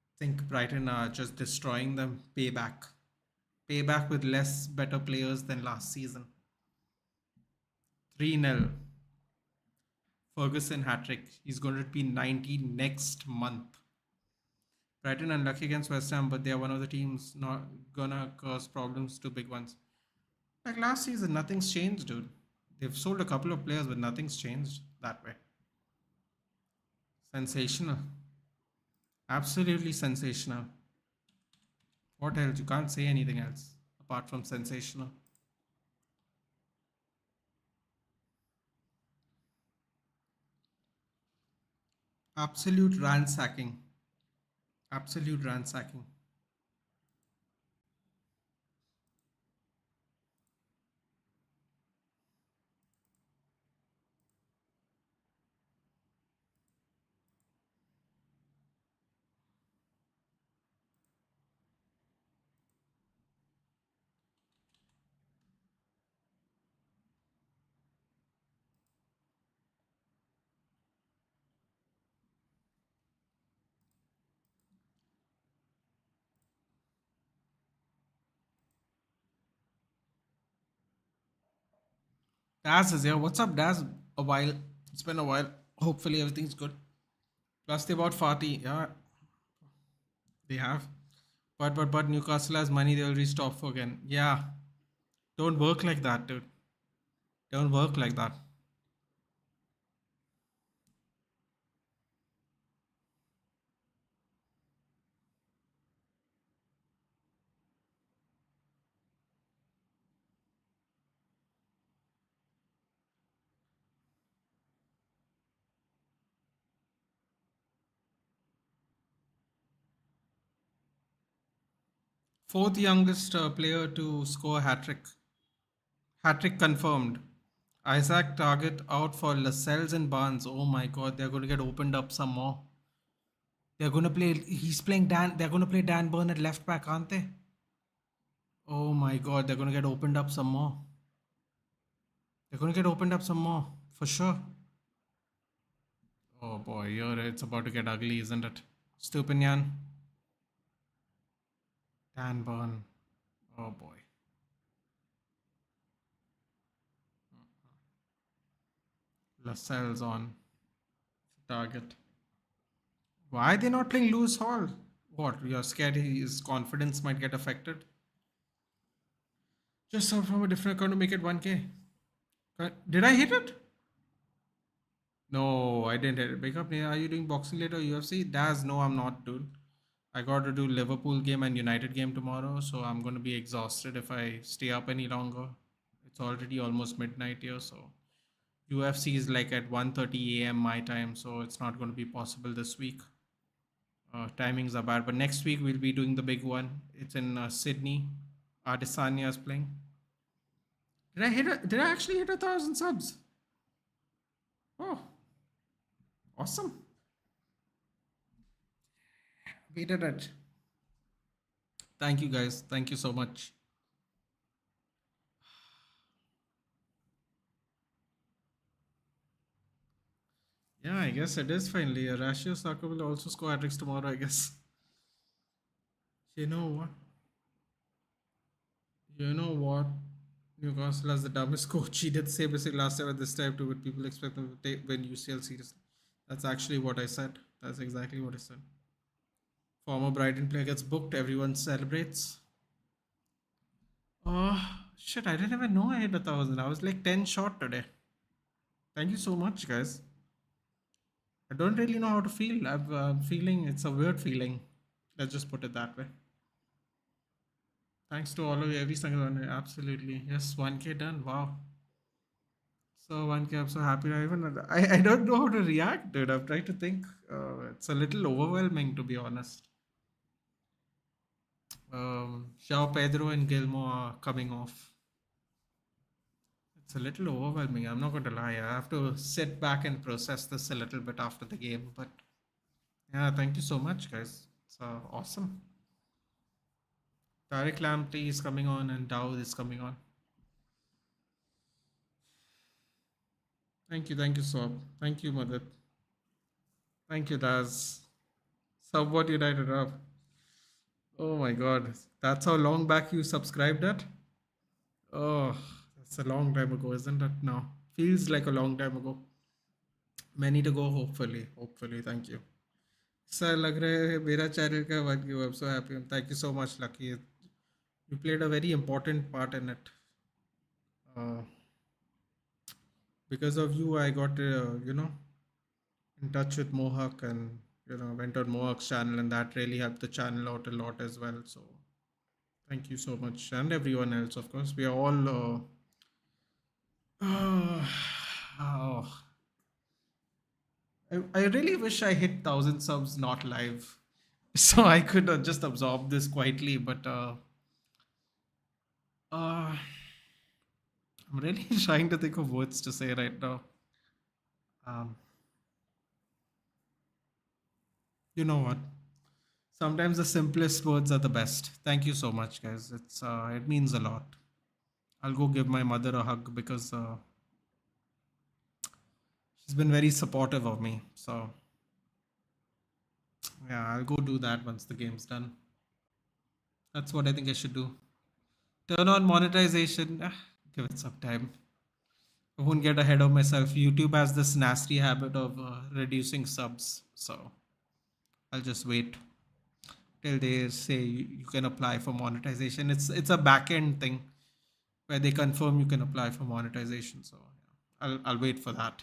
I think Brighton are just destroying them. Payback. Payback with less better players than last season. 3-0. Ferguson hat trick. He's going to be 90 next month. Brighton unlucky against West Ham, but they are one of the teams not gonna cause problems to big ones. Like last season, nothing's changed, dude. They've sold a couple of players, but nothing's changed that way. Sensational. Absolutely sensational. What else? You can't say anything else apart from sensational. Absolute ransacking. Absolute ransacking. Daz is here. What's up, Daz? A while. It's been a while. Hopefully everything's good. Plus they bought Fatih. Yeah, they have. But Newcastle has money. They'll restop for again. Yeah. Don't work like that, dude. Don't work like that. Fourth youngest player to score a hat trick. Hat trick confirmed. Isaac target out for Lascelles and Barnes. Oh my god, they're going to get opened up some more. They're going to play. He's playing Dan. They're going to play Dan Burn at left back, aren't they? Oh my god, they're going to get opened up some more. They're going to get opened up some more for sure. Oh boy, it's about to get ugly, isn't it? Stupinian. Dan Burn. Oh boy. Lascelles on target. Why are they not playing Lewis Hall? What? You're scared his confidence might get affected? Just sub from a different account to make it 1K. Did I hit it? No, I didn't hit it. Wake up, are you doing boxing later UFC? Daz, no, I'm not, dude. I got to do Liverpool game and United game tomorrow, so I'm going to be exhausted if I stay up any longer. It's already almost midnight here, so UFC is like at 1:30 a.m. my time, so it's not going to be possible this week. Timings are bad, but next week we'll be doing the big one. It's in Sydney. Adesanya is playing. Did I actually hit 1,000 subs? Oh, awesome. We did it. Thank you guys. Thank you so much. Yeah, I guess it is finally. Rashio Saka will also score hat tricks tomorrow, I guess. You know what? You know what? Newcastle has the dumbest coach. He did say basically last time at this time too, but people expect them to win UCL seriously. That's actually what I said. That's exactly what I said. Former Brighton player gets booked. Everyone celebrates. Oh, shit. I didn't even know I hit 1,000. I was like 10 short today. Thank you so much, guys. I don't really know how to feel. I'm feeling it's a weird feeling. Let's just put it that way. Thanks to all of you, every single one. Absolutely. Yes, 1K done. Wow. So 1K, I'm so happy. I don't know how to react, dude. I'm trying to think. It's a little overwhelming, to be honest. Xiao Pedro and Gilmo are coming off. It's a little overwhelming. I'm not going to lie. I have to sit back and process this a little bit after the game. But yeah, thank you so much, guys. It's awesome. Tariq Lamptey is coming on and Dow is coming on. Thank you, Swab. Thank you, Madad. Thank you, Daz. Somewhat United up. Oh my god. That's how long back you subscribed at? Oh, that's a long time ago, isn't it? No. Feels like a long time ago. Many to go, hopefully. Hopefully, thank you. Sir, लग रहा है मेरा channel का बन गया. I'm so happy. Thank you so much, Lucky. You played a very important part in it. Uh, because of you, I got, in touch with Mohawk and, went on Mohawk's channel, and that really helped the channel out a lot as well. So, thank you so much. And everyone else, of course. We are all. Oh, I really wish I hit 1,000 subs not live. So I could just absorb this quietly, but I'm really trying to think of words to say right now. Um, you know what? Sometimes the simplest words are the best. Thank you so much, guys. It means a lot. I'll go give my mother a hug because she's been very supportive of me. So yeah, I'll go do that once the game's done. That's what I think I should do. Turn on monetization. Give it some time. I won't get ahead of myself. YouTube has this nasty habit of reducing subs. So I'll just wait till they say you can apply for monetization. It's a back end thing where they confirm you can apply for monetization. So yeah, I'll wait for that.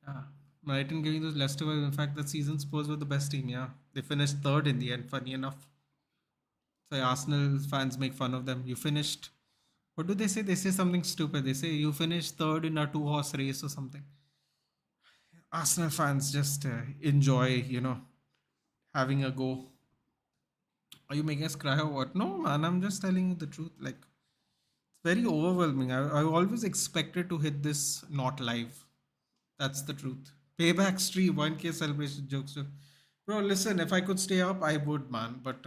Yeah. Brighton giving those Leicester were, in fact, that season Spurs were the best team. Yeah, they finished third in the end. Funny enough, so Arsenal fans make fun of them. You finished. What do they say? They say something stupid. They say you finished third in a two-horse race or something. Arsenal fans just enjoy, having a go. Are you making us cry or what? No, man. I'm just telling you the truth. Like, it's very overwhelming. I always expected to hit this not live. That's the truth. Payback stream, 1K celebration jokes. Bro, listen, if I could stay up, I would, man. But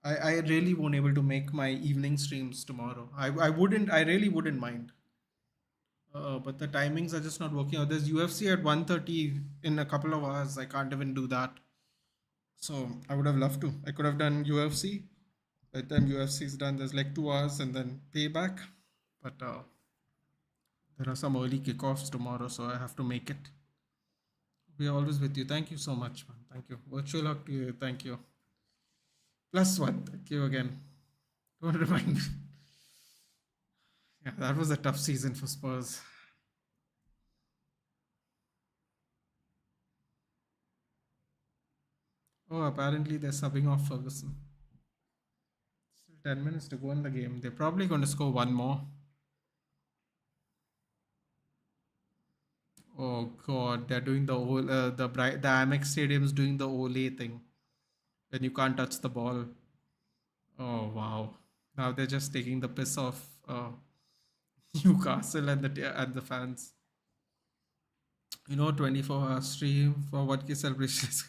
I really won't able to make my evening streams tomorrow. I really wouldn't mind. But the timings are just not working out. There's UFC at 1:30 in a couple of hours. I can't even do that. So I would have loved to. I could have done UFC. By the time UFC is done, there's like 2 hours and then payback. But there are some early kickoffs tomorrow, so I have to make it. We are always with you. Thank you so much, man. Thank you. Virtual hug to you. Thank you. +1. Thank you again. Don't remind me. Yeah, that was a tough season for Spurs. Oh, apparently they're subbing off Ferguson. Still 10 minutes to go in the game. They're probably going to score one more. Oh God, they're doing the Amex Stadium's doing the Ole thing, when you can't touch the ball. Oh wow! Now they're just taking the piss off Newcastle and the fans. 24-hour stream for 1K celebrations.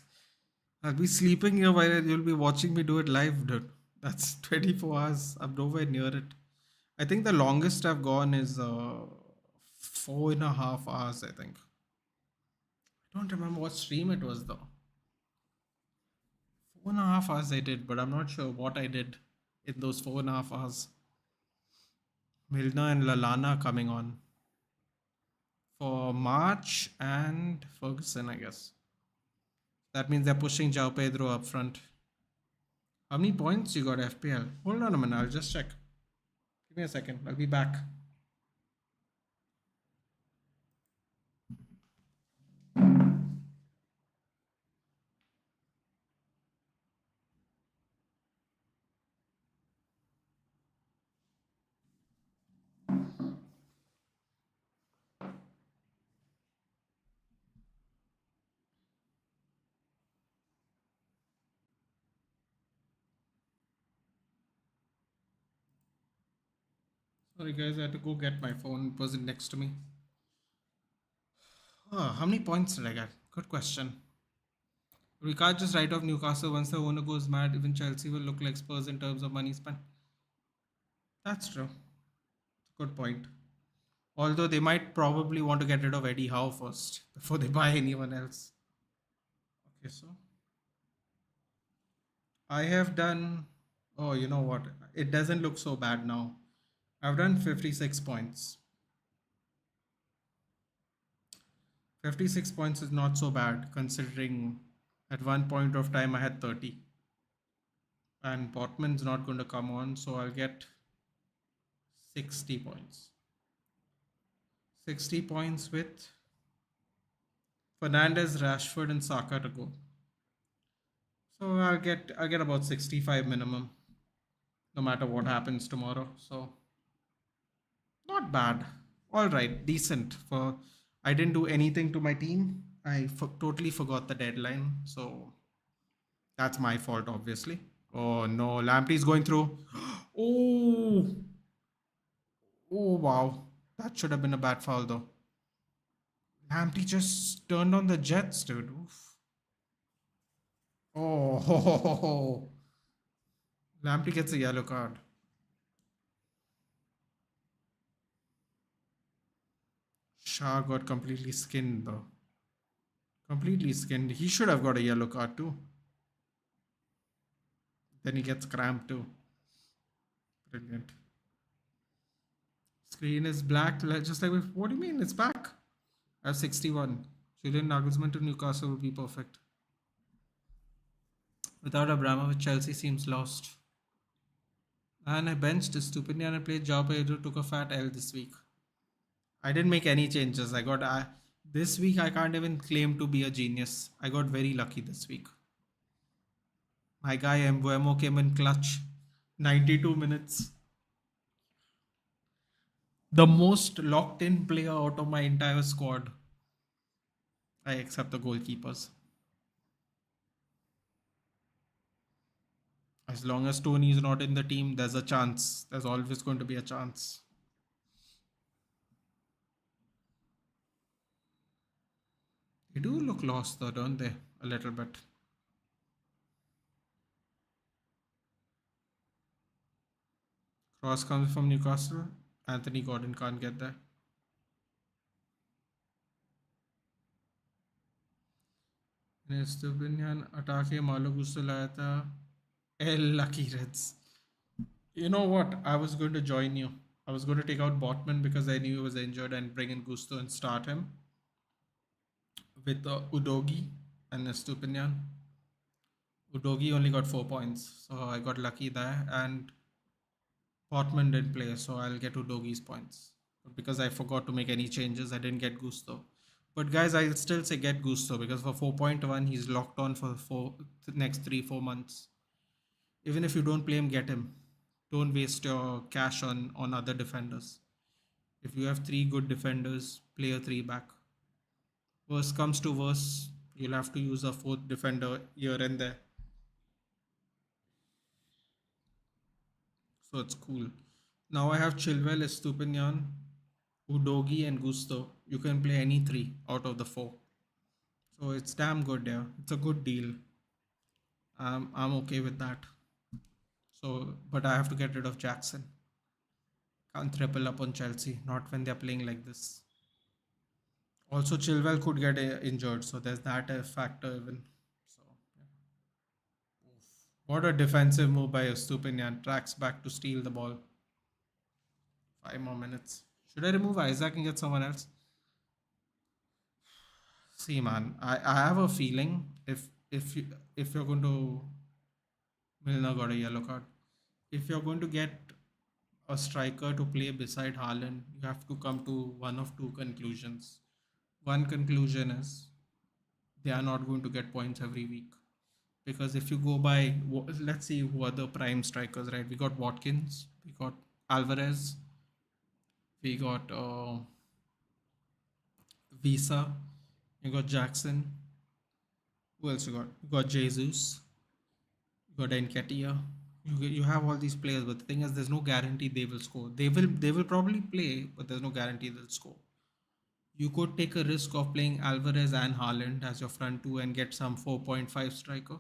I'll be sleeping here while you'll be watching me do it live, dude. That's 24 hours. I'm nowhere near it. I think the longest I've gone is 4.5 hours, I think. I don't remember what stream it was though. 4.5 hours I did, but I'm not sure what I did in those 4.5 hours. Milner and Lalana coming on for March and Ferguson, I guess. That means they're pushing Jao Pedro up front. How many points you got, FPL? Hold on a minute, I'll just check. Give me a second, I'll be back. Sorry guys, I had to go get my phone. It wasn't next to me. How many points did I get? Good question. We can't just write off Newcastle once the owner goes mad. Even Chelsea will look like Spurs in terms of money spent. That's true. Good point. Although they might probably want to get rid of Eddie Howe first before they buy anyone else. Okay, so I have done. Oh, you know what? It doesn't look so bad now. I've done 56 points. 56 points is not so bad considering at one point of time I had 30. And Botman's not going to come on, so I'll get 60 points. 60 points with Fernandez, Rashford, and Saka to go. So I'll get about 65 minimum, no matter what happens tomorrow. So not bad. All right, decent. For I didn't do anything to my team. I totally forgot the deadline, so that's my fault, obviously. Oh no, Lamptey's going through. Oh, oh wow, that should have been a bad foul though. Lamptey just turned on the Jets, dude. Oof. Oh, ho, ho, ho, ho. Lamptey gets a yellow card. Shah got completely skinned though. Completely skinned. He should have got a yellow card too. Then he gets cramped too. Brilliant. Screen is black, just like what do you mean? It's back. I have 61. Julian Nagelsmann to Newcastle would be perfect. Without Abramovich, Chelsea seems lost. And I benched Stupinian and played Joao Pedro, took a fat L this week. I didn't make any changes. This week I can't even claim to be a genius. I got very lucky this week. My guy Mbuemo came in clutch. 92 minutes. The most locked in player out of my entire squad. I accept the goalkeepers. As long as Tony is not in the team, there's a chance. There's always going to be a chance. They do look lost though, don't they? A little bit. Cross comes from Newcastle. Anthony Gordon can't get there. Stupinian attack Malo Gusto लाया था. Lucky Reds. You know what? I was going to join you. I was going to take out Botman because I knew he was injured and bring in Gusto and start him with Udogi and Stupinian. Udogi only got 4 points, so I got lucky there. And Botman didn't play, so I'll get Udogi's points. But because I forgot to make any changes, I didn't get Gusto. But guys, I'll still say get Gusto because for 4.1, he's locked on for the next 3-4 months. Even if you don't play him, get him. Don't waste your cash on other defenders. If you have 3 good defenders, play a 3 back. Worst comes to worst, you'll have to use a 4th defender here and there. So it's cool. Now I have Chilwell, Estupinian, Udogi and Gusto. You can play any 3 out of the 4. So it's damn good, yeah. It's a good deal. I'm okay with that. So, but I have to get rid of Jackson. Can't triple up on Chelsea, not when they're playing like this. Also, Chilwell could get injured, so there's that factor even. So, yeah. What a defensive move by Estupinian. Tracks back to steal the ball. 5 more minutes. Should I remove Isaac and get someone else? See, man, I have a feeling if you're going to Milner got a yellow card. If you're going to get a striker to play beside Haaland, you have to come to one of 2 conclusions. One conclusion is they are not going to get points every week. Because if you go by, let's see who are the prime strikers, right? We got Watkins, we got Alvarez, we got Visa, you got Jackson. Who else you got? You got Jesus, you got Nketiah, You have all these players, but the thing is, there's no guarantee they will score. They will probably play, but there's no guarantee they'll score. You could take a risk of playing Alvarez and Haaland as your front two and get some 4.5 striker.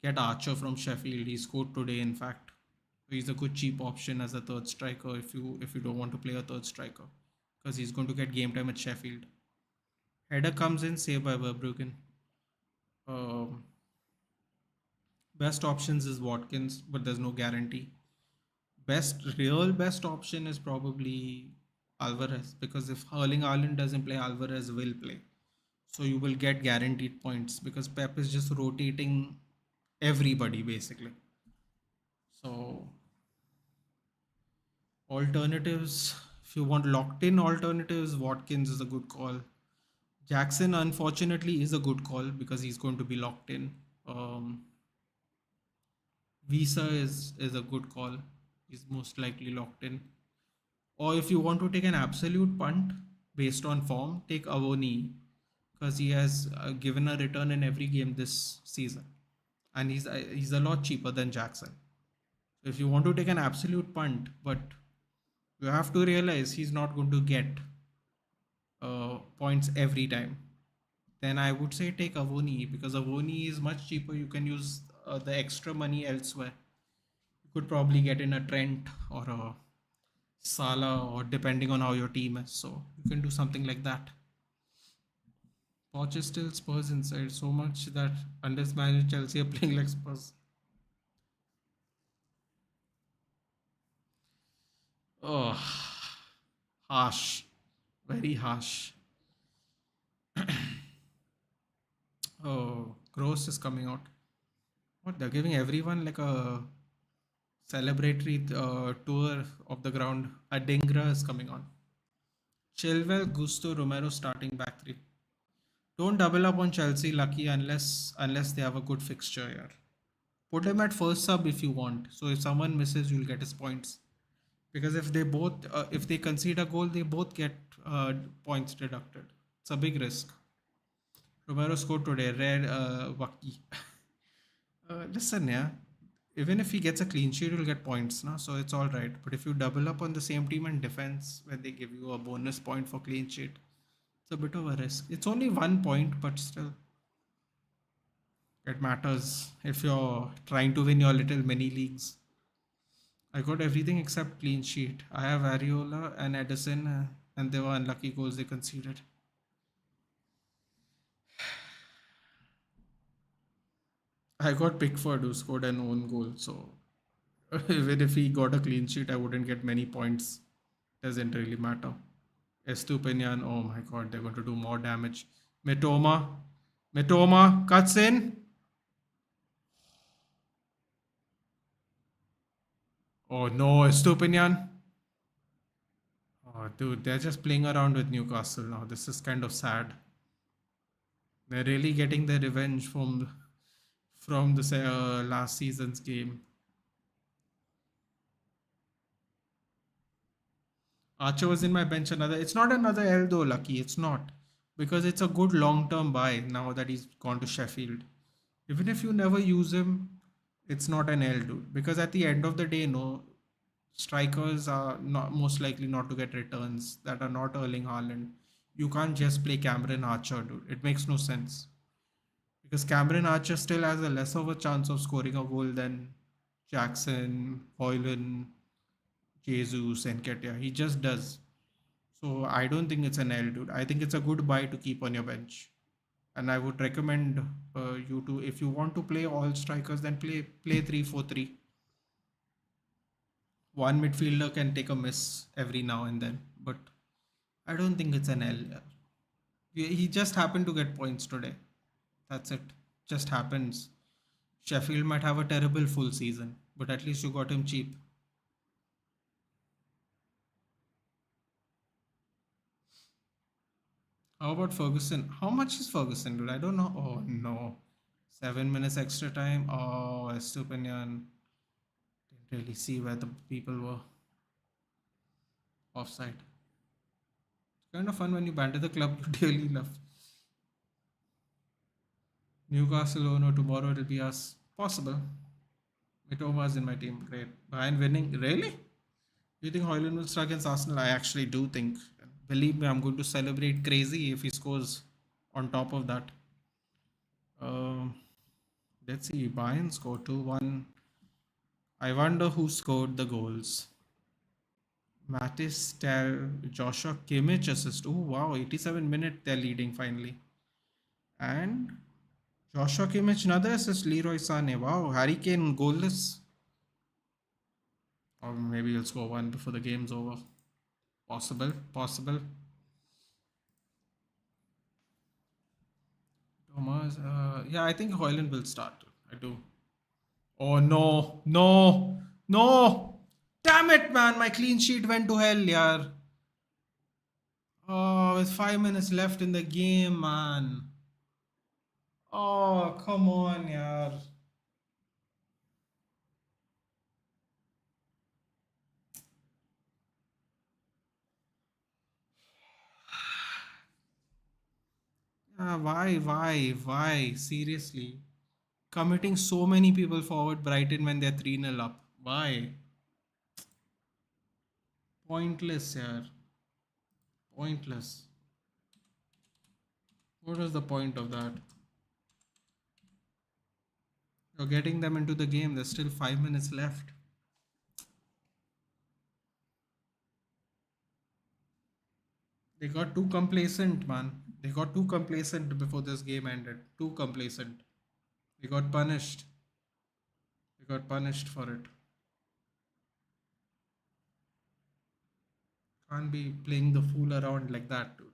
Get Archer from Sheffield. He scored today, in fact. He's a good cheap option as a third striker if you don't want to play a third striker, because he's going to get game time at Sheffield. Header comes in, saved by Verbruggen. Um, Best options is Watkins, but there's no guarantee. Best option is probably Alvarez, because if Erling Haaland doesn't play, Alvarez will play. So you will get guaranteed points because Pep is just rotating everybody basically. So alternatives, if you want locked in alternatives, Watkins is a good call. Jackson unfortunately is a good call because he's going to be locked in. Visa is a good call. He's most likely locked in. Or if you want to take an absolute punt based on form, take Avoni, because he has given a return in every game this season, and he's a lot cheaper than Jackson. So if you want to take an absolute punt, but you have to realize he's not going to get points every time, then I would say take Avoni, because Avoni is much cheaper. You can use the extra money elsewhere. You could probably get in a Trent or a Salah, or depending on how your team is. So you can do something like that. Poch is still Spurs inside so much that unless Man and Chelsea are playing like Spurs. Oh, harsh. Very harsh. Oh, Gross is coming out. What? They're giving everyone like a celebratory tour of the ground. Adingra is coming on. Chilwell, Gusto, Romero starting back three. Don't double up on Chelsea, Lucky, unless they have a good fixture here. Put him at first sub if you want. So if someone misses, you'll get his points. Because if they concede a goal, they both get points deducted. It's a big risk. Romero scored today. Rare Waki. Listen, yeah. Even if he gets a clean sheet, he'll get points, no? So it's all right. But if you double up on the same team in defense when they give you a bonus point for clean sheet, it's a bit of a risk. It's only 1 point, but still, it matters if you're trying to win your little mini leagues. I got everything except clean sheet. I have Ariola and Edison, and they were unlucky goals they conceded. I got Pickford, who scored an own goal, so even if he got a clean sheet, I wouldn't get many points. Doesn't really matter. Estupinian, oh my god, they're going to do more damage. Mitoma cuts in. Oh no, Estupinian. Oh dude, they're just playing around with Newcastle now. This is kind of sad. They're really getting their revenge from the last season's game. Archer was in my bench another. It's not another L though, Lucky. It's not. Because it's a good long term buy now that he's gone to Sheffield. Even if you never use him, it's not an L, dude. Because at the end of the day, no, strikers are not most likely not to get returns that are not Erling Haaland. You can't just play Cameron Archer, dude. It makes no sense. Because Cameron Archer still has a less of a chance of scoring a goal than Jackson, Hoyland, Jesus, and Ketia. He just does. So I don't think it's an L, dude. I think it's a good buy to keep on your bench. And I would recommend you to, if you want to play all strikers, then play 3-4-3. One midfielder can take a miss every now and then, but I don't think it's an L. He just happened to get points today. That's it. Just happens. Sheffield might have a terrible full season, but at least you got him cheap. How about Ferguson? How much is Ferguson, dude? I don't know. Oh no. 7 minutes extra time. Oh, Estupinian. Didn't really see where the people were. Offside. It's kind of fun when you banter the club you dearly love. Newcastle, oh no, tomorrow it'll be us. Possible. Mitoma's in my team. Great. Bayern winning. Really? Do you think Hoyland will start against Arsenal? I actually do think. Believe me, I'm going to celebrate crazy if he scores on top of that. Um, let's see. Bayern score 2-1. I wonder who scored the goals. Mattis, Joshua Kimmich assist. Oh, wow. 87-minute they're leading finally. And Joshua Kimmich, another assist. Leroy Sané. Wow. Harry Kane goalless. Or maybe he'll score one before the game's over. Possible. Possible. Thomas. Yeah, I think Hoyland will start. I do. Oh, no. No. No. Damn it, man. My clean sheet went to hell, yaar. Oh, with 5 minutes left in the game, man. Oh, come on, yaar. Why? Seriously. Committing so many people forward Brighton when they're 3-0 up. Why? Pointless, yaar. Pointless. What was the point of that? You're getting them into the game. There's still 5 minutes left. They got too complacent, man. They got too complacent before this game ended. Too complacent. They got punished. They got punished for it. Can't be playing the fool around like that, dude.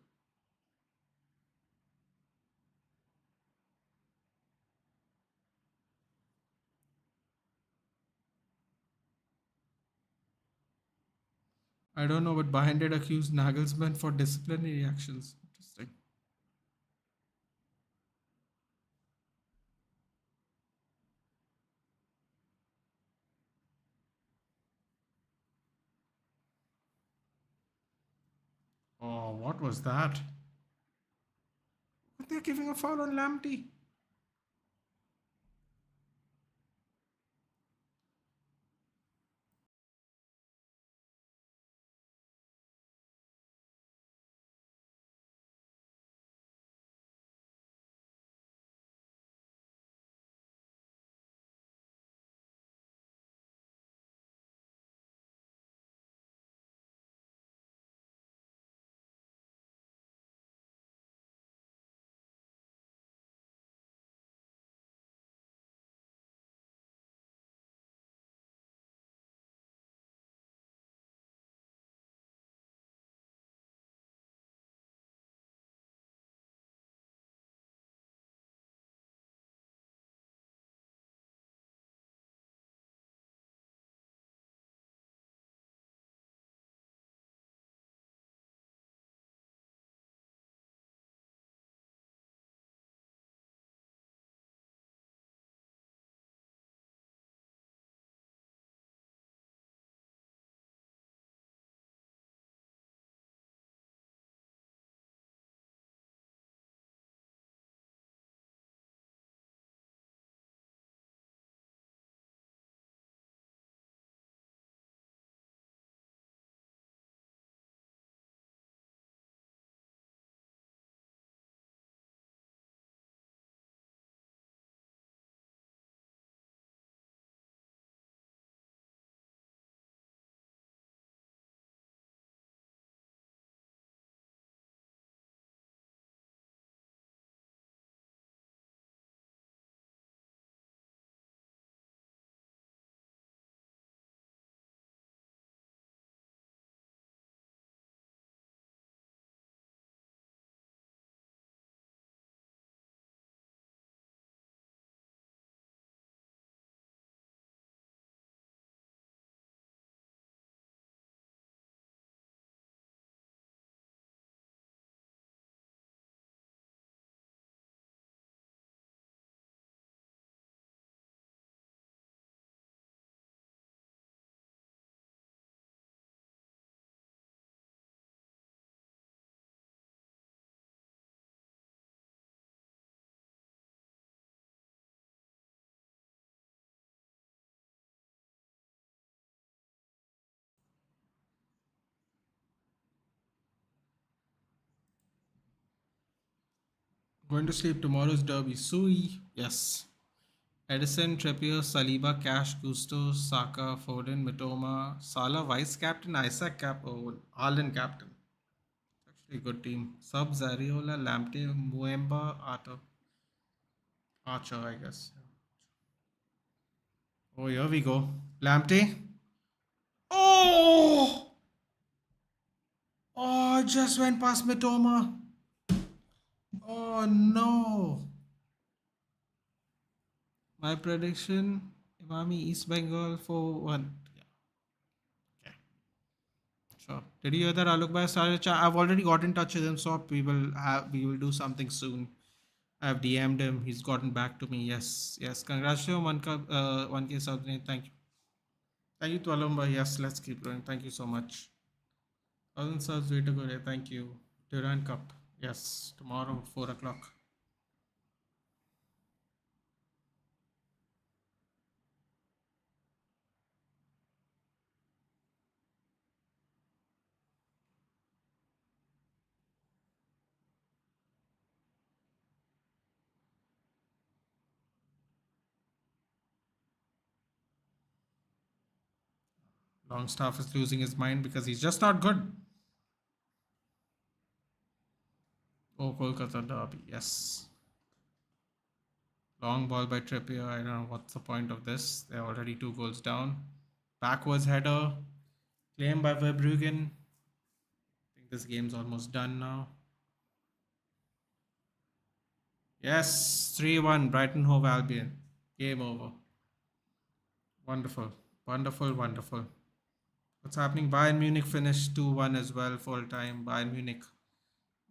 I don't know, but Behind it accused Nagelsmann for disciplinary actions. Interesting. Oh, what was that? They're giving a foul on Lamptey. Going to sleep. Tomorrow's derby. Sui. Yes. Edison, Trippier, Saliba, Cash, Gusto, Saka, Foden, Mitoma, Salah, vice captain, Isaac Haaland captain. Actually, good team. Sub, Zariola, Lamptey, Muemba, Archer, I guess. Oh, here we go. Lamptey. Oh! Oh, just went past Mitoma. Oh, no. My prediction, Imami East Bengal 4-1. Yeah. Okay. Sure. Did you hear that Alok Bhai started chat? I've already got in touch with him, so we will do something soon. I've DM'd him. He's gotten back to me. Yes. Yes. Congratulations on 1K subs. Thank you. Thank you to Alomba. Yes, let's keep going. Thank you so much. 1,000 subs, way to go. Thank you. Durant Cup. Yes, tomorrow, 4 o'clock. Longstaff is losing his mind because he's just not good. Oh, Kolkata derby. Yes. Long ball by Trippier. I don't know what's the point of this. They're already 2 goals down. Backwards header. Claim by Verbruggen. I think this game's almost done now. Yes, 3-1. Brighton Hove Albion. Game over. Wonderful. Wonderful, wonderful. What's happening? Bayern Munich finished 2-1 as well, full time. Bayern Munich.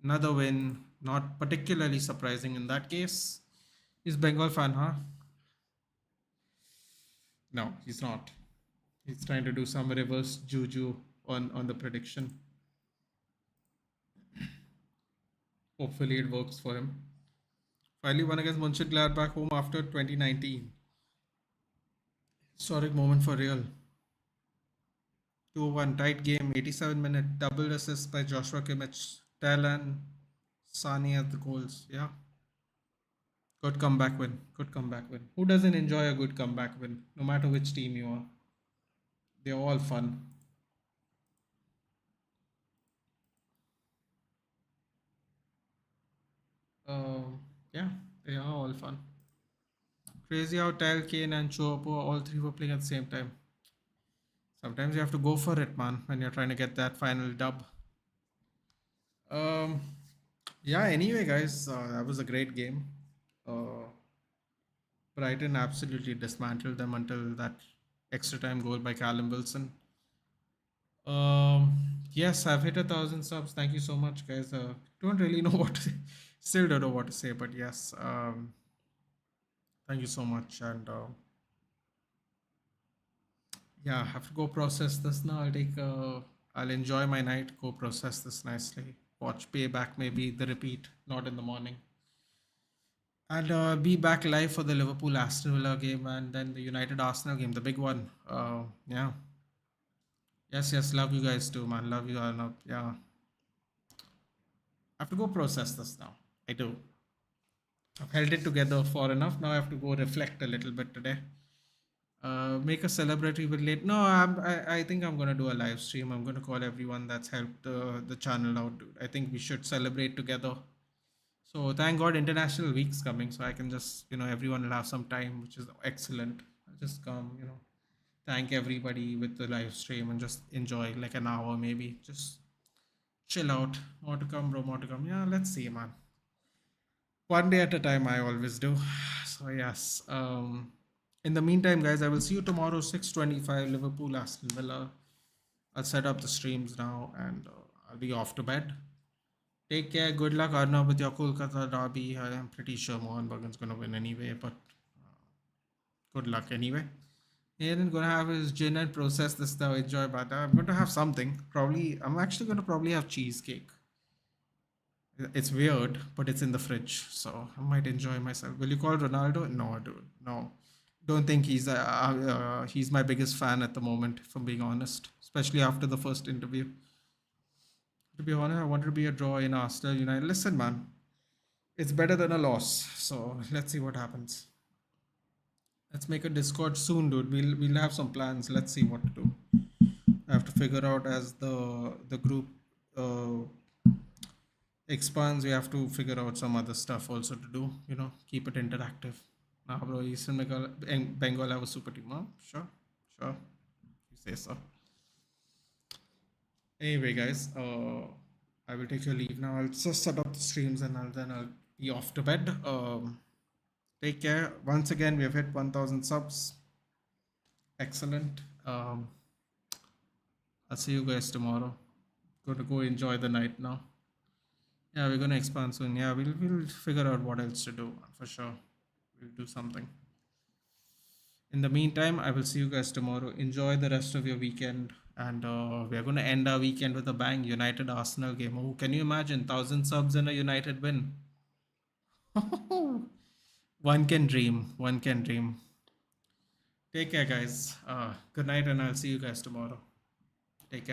Another win. Not particularly surprising in that case. He's Bengal fan, huh? No, he's not. He's trying to do some reverse juju on the prediction. Hopefully it works for him. Finally won against Mönchengladbach home after 2019. Historic moment for Real. 2-1 tight game, 87-minute double assist by Joshua Kimmich. Talan, Sani at the goals. Yeah. Good comeback win. Good comeback win. Who doesn't enjoy a good comeback win? No matter which team you are. They're all fun. Yeah, they are all fun. Crazy how Tal, Kane and Chopo, all 3 were playing at the same time. Sometimes you have to go for it, man, when you're trying to get that final dub. Yeah, anyway, guys, that was a great game. Brighton absolutely dismantled them until that extra time goal by Callum Wilson. Yes, I've hit 1,000 subs. Thank you so much, guys. Don't really know what to say. Still don't know what to say, but yes. Thank you so much. And yeah, I have to go process this now. I'll enjoy my night, go process this nicely. Watch Payback, maybe the repeat, not in the morning. And be back live for the Liverpool Aston Villa game and then the United Arsenal game, the big one. Yeah. Yes, love you guys too, man. Love you all. Yeah. I have to go process this now. I do. I've held it together for enough. Now I have to go reflect a little bit today. Make a celebratory bit late. No, I think I'm gonna do a live stream. I'm gonna call everyone that's helped the channel out, dude. I think we should celebrate together. So thank God International Week's coming, so I can just everyone will have some time, which is excellent. I'll just come, thank everybody with the live stream and just enjoy like an hour maybe. Just chill out. More to come, bro. More to come. Yeah, let's see, man. One day at a time, I always do. So yes. In the meantime, guys, I will see you tomorrow, 6:25, Liverpool, Aston Villa. I'll set up the streams now and I'll be off to bed. Take care. Good luck, Arnav, with your Kolkata derby. I'm pretty sure Mohan Bagan's going to win anyway, but good luck anyway. Aaron going to have his gin and process this now. Enjoy, but I'm going to have something. I'm actually going to probably have cheesecake. It's weird, but it's in the fridge, so I might enjoy myself. Will you call Ronaldo? No, dude. No. Don't think he's my biggest fan at the moment, if I'm being honest, especially after the first interview. To be honest, I wanted to be a draw in Arsenal United. Listen, man, It's better than a loss. So let's see what happens. Let's make a Discord soon, dude. We'll have some plans. Let's see what to do. I have to figure out as the group uh, expands. We have to figure out some other stuff also to do. Keep it interactive. Nah, bro. Eastern Bengal have a super team. Huh? Sure, sure. You say so. Anyway, guys. I will take your leave now. I'll just set up the streams and I'll be off to bed. Take care. Once again, we have hit 1,000 subs. Excellent. I'll see you guys tomorrow. Going to go enjoy the night now. Yeah, we're gonna expand soon. Yeah, we'll figure out what else to do for sure. We'll do something. In the meantime, I will see you guys tomorrow. Enjoy the rest of your weekend, and we are gonna end our weekend with a bang. United Arsenal game. Oh, can you imagine 1,000 subs and a United win? One can dream. One can dream. Take care, guys. Good night, and I'll see you guys tomorrow. Take care.